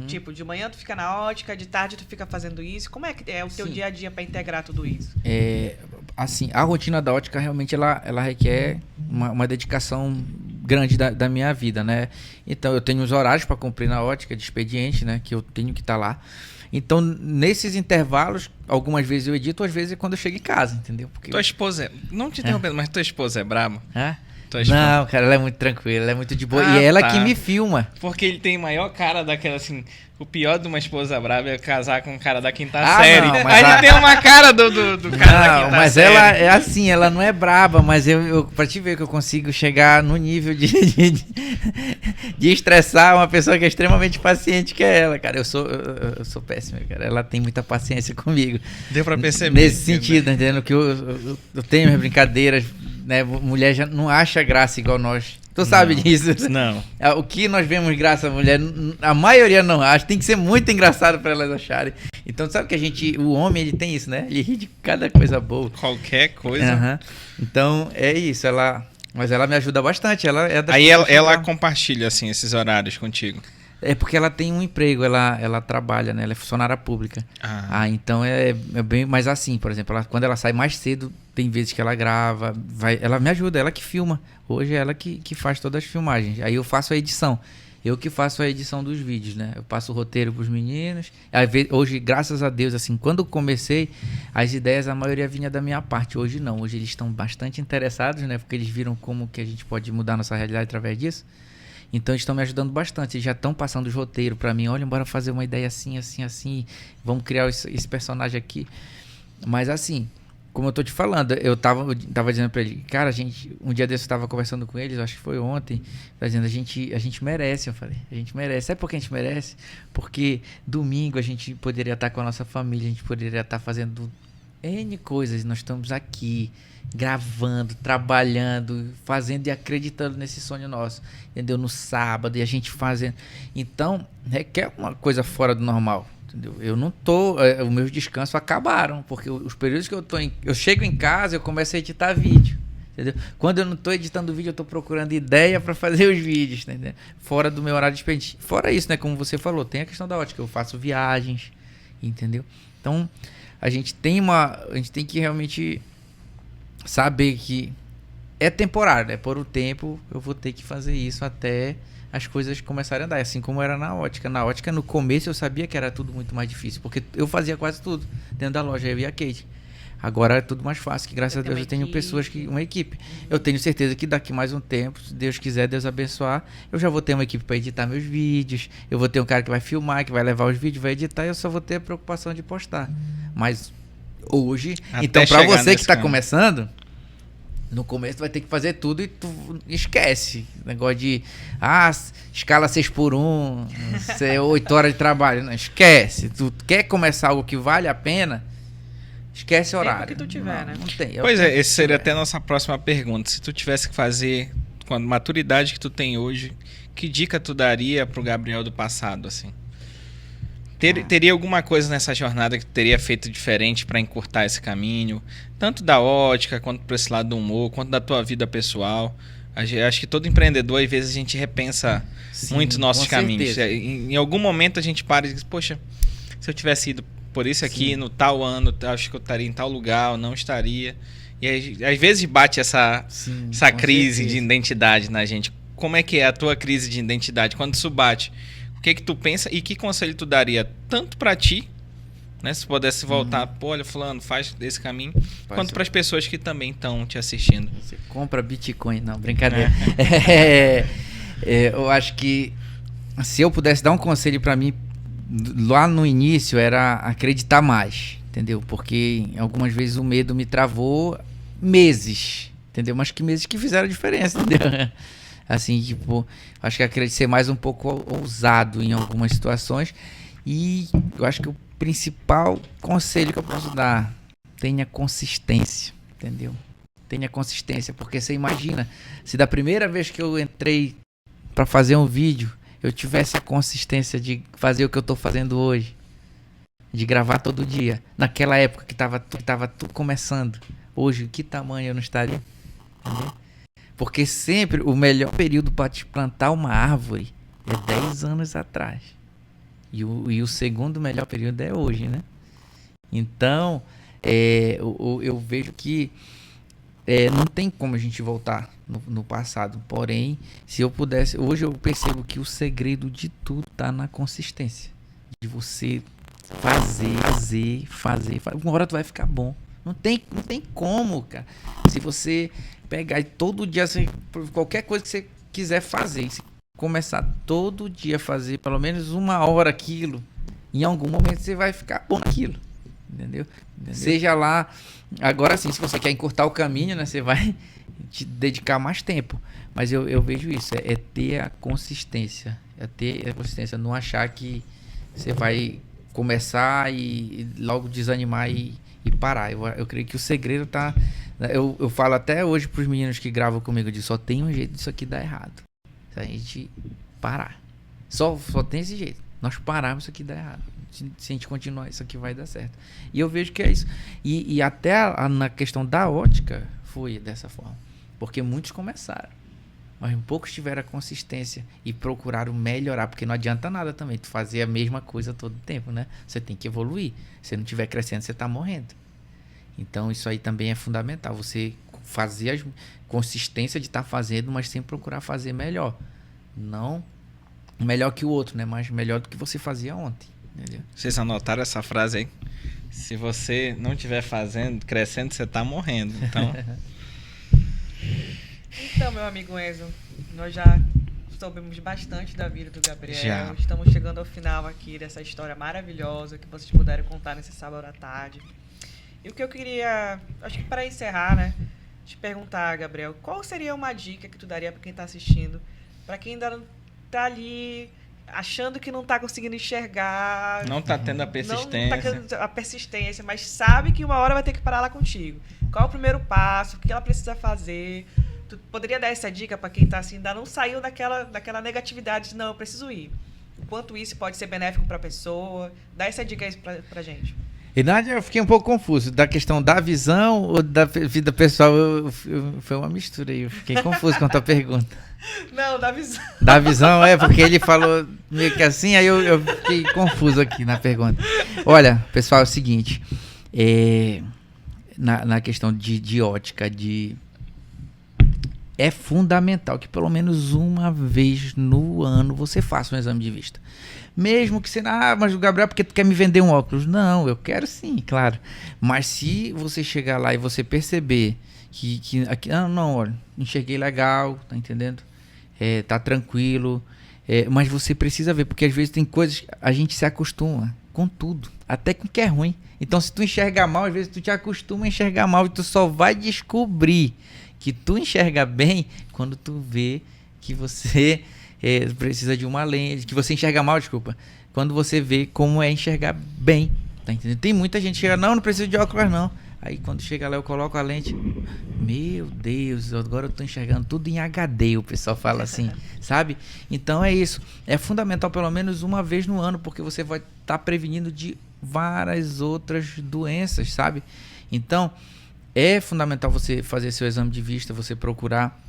Speaker 2: Tipo, de manhã tu fica na Ótica, de tarde tu fica fazendo isso. Como é que é o teu dia a dia para integrar tudo isso?
Speaker 3: Assim, a rotina da Ótica realmente ela requer uma dedicação grande da minha vida, né? Então eu tenho os horários para cumprir na Ótica de expediente, né? Que eu tenho que estar lá. Então nesses intervalos, algumas vezes eu edito, às vezes é quando eu chego em casa, entendeu? Porque
Speaker 1: tua esposa, não te interrompendo, mas tua esposa é braba?
Speaker 3: Não, cara, ela é muito tranquila, ela é muito de boa. E ela que me filma.
Speaker 1: Porque ele tem maior cara daquela, assim... O pior de uma esposa braba é casar com um cara da quinta série.
Speaker 3: Não,
Speaker 1: aí ele tem uma cara do cara da quinta
Speaker 3: mas
Speaker 1: série.
Speaker 3: Ela é assim, ela não é braba, mas eu pra te ver que eu consigo chegar no nível de estressar uma pessoa que é extremamente paciente, que é ela, cara. Eu sou péssimo, cara. Ela tem muita paciência comigo.
Speaker 1: Deu pra perceber.
Speaker 3: Nesse sentido, entendendo? Que eu tenho minhas brincadeiras, né? Mulher já não acha graça igual nós. Tu sabe disso?
Speaker 1: Não.
Speaker 3: O que nós vemos graça à mulher, a maioria não acha. Tem que ser muito engraçado pra elas acharem. Então, sabe que o homem, ele tem isso, né? Ele ri de cada coisa boa.
Speaker 1: Qualquer coisa.
Speaker 3: Então, é isso. Mas ela me ajuda bastante. Ela é
Speaker 1: Aí ela compartilha, assim, esses horários contigo.
Speaker 3: É porque ela tem um emprego, ela trabalha, né? Ela é funcionária pública. Então é bem mais assim, por exemplo, quando ela sai mais cedo, tem vezes que ela grava, ela me ajuda, ela que filma. Hoje é ela que faz todas as filmagens. Aí eu faço a edição. Eu que faço a edição dos vídeos, né? Eu passo o roteiro pros meninos. Hoje, graças a Deus, assim, quando eu comecei, as ideias, a maioria vinha da minha parte. Hoje não. Hoje eles estão bastante interessados, né? Porque eles viram como que a gente pode mudar nossa realidade através disso. Então eles estão me ajudando bastante, eles já estão passando os roteiros pra mim, olha, bora fazer uma ideia assim, assim, assim, vamos criar esse personagem aqui. Mas assim, como eu tô te falando, eu tava dizendo pra ele, cara, um dia desse eu tava conversando com eles, acho que foi ontem, dizendo, a gente merece, eu falei, a gente merece. Sabe por que a gente merece? Porque domingo a gente poderia estar com a nossa família, a gente poderia estar fazendo N coisas, nós estamos aqui, gravando, trabalhando, fazendo e acreditando nesse sonho nosso, entendeu? No sábado, e a gente fazendo. Então, requer uma coisa fora do normal, entendeu? Eu não tô... os meus descansos acabaram, porque os períodos que eu chego em casa, eu começo a editar vídeo, entendeu? Quando eu não tô editando vídeo, eu tô procurando ideia para fazer os vídeos, entendeu? Fora do meu horário de expediente. Fora isso, né? Como você falou, tem a questão da Ótica, eu faço viagens, entendeu? Então, a gente tem que realmente saber que é temporário, né? Por um tempo eu vou ter que fazer isso até as coisas começarem a andar, assim como era na Ótica. Na Ótica, no começo, eu sabia que era tudo muito mais difícil, porque eu fazia quase tudo dentro da loja, eu e a Kate. Agora é tudo mais fácil, que graças a Deus eu tenho pessoas, uma equipe. Eu tenho certeza que daqui mais um tempo, se Deus quiser, Deus abençoar, eu já vou ter uma equipe para editar meus vídeos, eu vou ter um cara que vai filmar, que vai levar os vídeos, vai editar, e eu só vou ter a preocupação de postar. Mas hoje,
Speaker 1: até
Speaker 3: então para você que está
Speaker 1: campo.
Speaker 3: começando, no começo tu vai ter que fazer tudo e tu esquece. Negócio de, escala 6x1, 8 horas de trabalho. Não, esquece. Tu quer começar algo que vale a pena, esquece o horário.
Speaker 2: Que tu tiver, né?
Speaker 3: Não tem.
Speaker 1: Pois é, essa seria até a nossa próxima pergunta. Se tu tivesse que fazer, com a maturidade que tu tem hoje, que dica tu daria pro Gabriel do passado, assim? Teria alguma coisa nessa jornada que tu teria feito diferente para encurtar esse caminho? Tanto da Ótica, quanto para esse lado do humor, quanto da tua vida pessoal. Acho que todo empreendedor, às vezes, a gente repensa muito nossos caminhos. Em algum momento a gente para e diz, poxa, se eu tivesse ido por isso aqui, no tal ano, acho que eu estaria em tal lugar, ou não estaria. E aí, às vezes bate essa crise de identidade na gente. Como é que é a tua crise de identidade? Quando isso bate, o que tu pensa e que conselho tu daria tanto para ti, né, se pudesse voltar, pô, olha, fulano, faz esse caminho, quanto para as pessoas que também estão te assistindo?
Speaker 3: Você compra Bitcoin, não, brincadeira. Eu acho que se eu pudesse dar um conselho para mim lá no início, era acreditar mais, entendeu? Porque algumas vezes o medo me travou meses, entendeu? Mas que meses que fizeram diferença, entendeu? Assim, tipo, acho que acredito ser mais um pouco ousado em algumas situações. E eu acho que o principal conselho que eu posso dar, tenha consistência, entendeu? Tenha consistência, porque você imagina, se da primeira vez que eu entrei para fazer um vídeo, eu tivesse a consistência de fazer o que eu tô fazendo hoje, de gravar todo dia, naquela época que tava tudo começando, hoje, que tamanho eu não estaria? Entendeu? Porque sempre o melhor período para te plantar uma árvore é 10 anos atrás. E o segundo melhor período é hoje, né? Então, eu vejo que não tem como a gente voltar no passado. Porém, se eu pudesse... Hoje eu percebo que o segredo de tudo tá na consistência. De você fazer. Uma hora tu vai ficar bom. Não tem como, cara. Se você pegar e todo dia, assim, qualquer coisa que você quiser fazer, se começar todo dia a fazer pelo menos 1 hora aquilo, em algum momento você vai ficar bom naquilo. Entendeu? Seja lá, agora sim, se você quer encurtar o caminho, né, você vai te dedicar mais tempo. Mas eu vejo isso, é ter a consistência. É ter a consistência, não achar que você vai começar e logo desanimar e parar. Eu creio que o segredo tá... Eu falo até hoje pros meninos que gravam comigo, eu digo, só tem um jeito disso aqui dar errado. Se a gente parar. Só tem esse jeito. Nós pararmos, isso aqui dá errado. Se a gente continuar, isso aqui vai dar certo. E eu vejo que é isso. E até na questão da ótica, foi dessa forma. Porque muitos começaram. Mas poucos tiveram a consistência e procuraram melhorar. Porque não adianta nada também tu fazer a mesma coisa todo o tempo, né? Você tem que evoluir. Se não estiver crescendo, você está morrendo. Então isso aí também é fundamental. Você fazer a consistência de estar fazendo, mas sem procurar fazer melhor. Não melhor que o outro, né? Mas melhor do que você fazia ontem. Entendeu?
Speaker 1: Vocês anotaram essa frase aí? Se você não estiver fazendo, crescendo, você está morrendo.
Speaker 2: Então, meu amigo Enzo, nós já soubemos bastante da vida do Gabriel.
Speaker 1: Já.
Speaker 2: Estamos chegando ao final aqui dessa história maravilhosa que vocês puderam contar nesse sábado à tarde. E o que eu queria, acho que para encerrar, né, te perguntar, Gabriel, qual seria uma dica que tu daria para quem está assistindo, para quem ainda não está ali achando que não está conseguindo enxergar,
Speaker 1: não está tendo a persistência.
Speaker 2: Não está tendo a persistência, mas sabe que uma hora vai ter que parar lá contigo. Qual é o primeiro passo? O que ela precisa fazer? Tu poderia dar essa dica para quem está assim, ainda não saiu daquela negatividade de não, eu preciso ir. O quanto isso pode ser benéfico para a pessoa? Dá essa dica aí para gente.
Speaker 3: E Nádia, eu fiquei um pouco confuso da questão da visão ou da vida pessoal. Foi uma mistura aí, eu fiquei confuso com a tua pergunta.
Speaker 2: Não, da visão.
Speaker 3: Da visão, porque ele falou meio que assim, aí eu fiquei confuso aqui na pergunta. Olha, pessoal, é o seguinte, na questão de ótica, é fundamental que pelo menos uma vez no ano você faça um exame de vista. Mesmo que você... mas o Gabriel, porque tu quer me vender um óculos? Não, eu quero sim, claro. Mas se você chegar lá e você perceber que aqui, não, olha, enxerguei legal, tá entendendo? Tá tranquilo. Mas você precisa ver, porque às vezes tem coisas... A gente se acostuma com tudo, até com o que é ruim. Então, se tu enxergar mal, às vezes tu te acostuma a enxergar mal e tu só vai descobrir que tu enxerga bem quando tu vê que você... precisa de uma lente, que você enxerga mal, desculpa. Quando você vê como é enxergar bem, tá entendendo? Tem muita gente que chega, não preciso de óculos não. Aí quando chega lá eu coloco a lente, meu Deus, agora eu tô enxergando tudo em HD, o pessoal fala assim, sabe? Então é isso, é fundamental pelo menos uma vez no ano, porque você vai estar prevenindo de várias outras doenças, sabe? Então é fundamental você fazer seu exame de vista, você procurar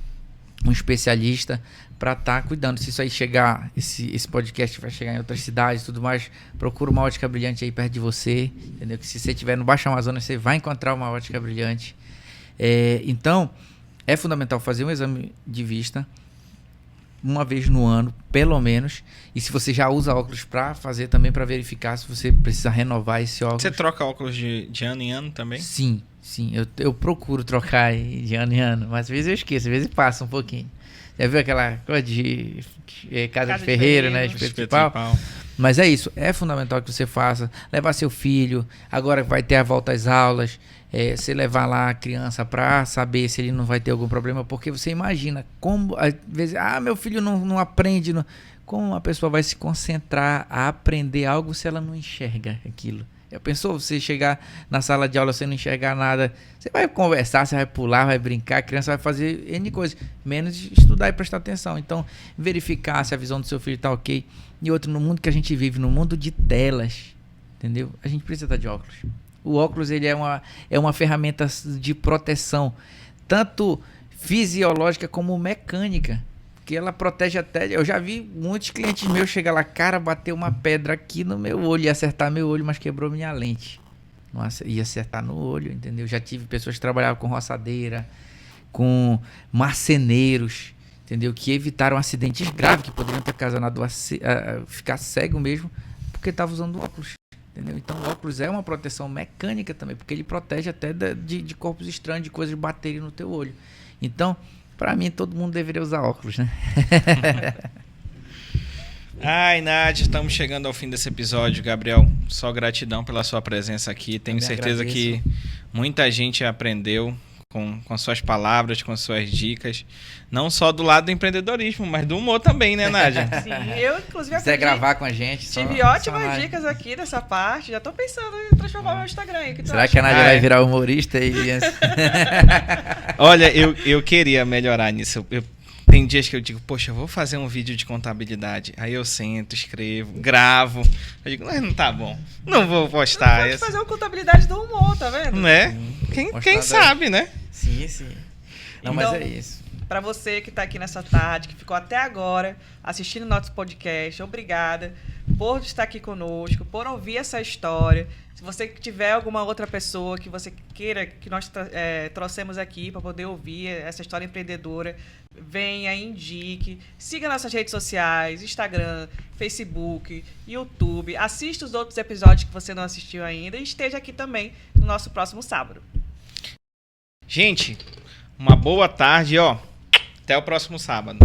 Speaker 3: um especialista para estar cuidando. Se isso aí chegar, esse podcast vai chegar em outras cidades e tudo mais, procura uma ótica brilhante aí perto de você, entendeu? Que se você estiver no Baixo Amazonas, você vai encontrar uma ótica brilhante. Então, é fundamental fazer um exame de vista uma vez no ano, pelo menos. E se você já usa óculos, para fazer também, para verificar se você precisa renovar esse óculos.
Speaker 1: Você troca óculos de ano em ano também?
Speaker 3: Sim. Eu procuro trocar de ano em ano, mas às vezes eu esqueço, às vezes passa um pouquinho. Já viu aquela coisa de casa de ferreiro, né? Espeto de pau. Mas é isso, é fundamental que você faça. Levar seu filho, agora vai ter a volta às aulas, você levar lá a criança para saber se ele não vai ter algum problema, porque você imagina como, às vezes, meu filho não aprende. Como uma pessoa vai se concentrar a aprender algo se ela não enxerga aquilo? Já pensou você chegar na sala de aula sem não enxergar nada? Você vai conversar, você vai pular, vai brincar, a criança vai fazer N coisas, menos estudar e prestar atenção. Então, verificar se a visão do seu filho está ok. E outro, no mundo que a gente vive, no mundo de telas, entendeu? A gente precisa estar de óculos. O óculos, ele é uma ferramenta de proteção, tanto fisiológica como mecânica. Que ela protege até... Eu já vi muitos clientes meus chegar lá, cara, bateu uma pedra aqui no meu olho, ia acertar meu olho, mas quebrou minha lente. Nossa, ia acertar no olho, entendeu? Já tive pessoas que trabalhavam com roçadeira, com marceneiros, entendeu? Que evitaram acidentes graves, que poderiam ter ocasionado a ficar cego mesmo, porque estava usando óculos, entendeu? Então o óculos é uma proteção mecânica também, porque ele protege até de corpos estranhos, de coisas baterem no teu olho. Então... Pra mim, todo mundo deveria usar óculos, né?
Speaker 1: Ai, Nádia, estamos chegando ao fim desse episódio. Gabriel, só gratidão pela sua presença aqui. Tenho certeza que muita gente aprendeu com suas palavras, com suas dicas. Não só do lado do empreendedorismo, mas do humor também, né, Nádia?
Speaker 2: Sim, eu inclusive
Speaker 3: quiser gravar com a gente.
Speaker 2: Tive ótimas dicas aqui dessa parte. Já tô pensando em transformar meu Instagram aí.
Speaker 3: Será que a Nádia vai virar humorista aí?
Speaker 1: Olha, eu queria melhorar nisso. Tem dias que eu digo, poxa, eu vou fazer um vídeo de contabilidade. Aí eu sento, escrevo, gravo. Eu digo, mas não tá bom. Não vou postar.
Speaker 2: Pode fazer uma contabilidade do humor, tá vendo?
Speaker 1: Né? Quem sabe, né?
Speaker 3: Sim, sim. Não, então, mas é isso.
Speaker 2: Para você que está aqui nessa tarde, que ficou até agora assistindo nosso podcast, obrigada por estar aqui conosco, por ouvir essa história. Se você tiver alguma outra pessoa que você queira que nós trouxemos aqui para poder ouvir essa história empreendedora, venha, indique, siga nossas redes sociais, Instagram, Facebook, YouTube, assista os outros episódios que você não assistiu ainda e esteja aqui também no nosso próximo sábado.
Speaker 1: Gente, uma boa tarde, ó. Até o próximo sábado.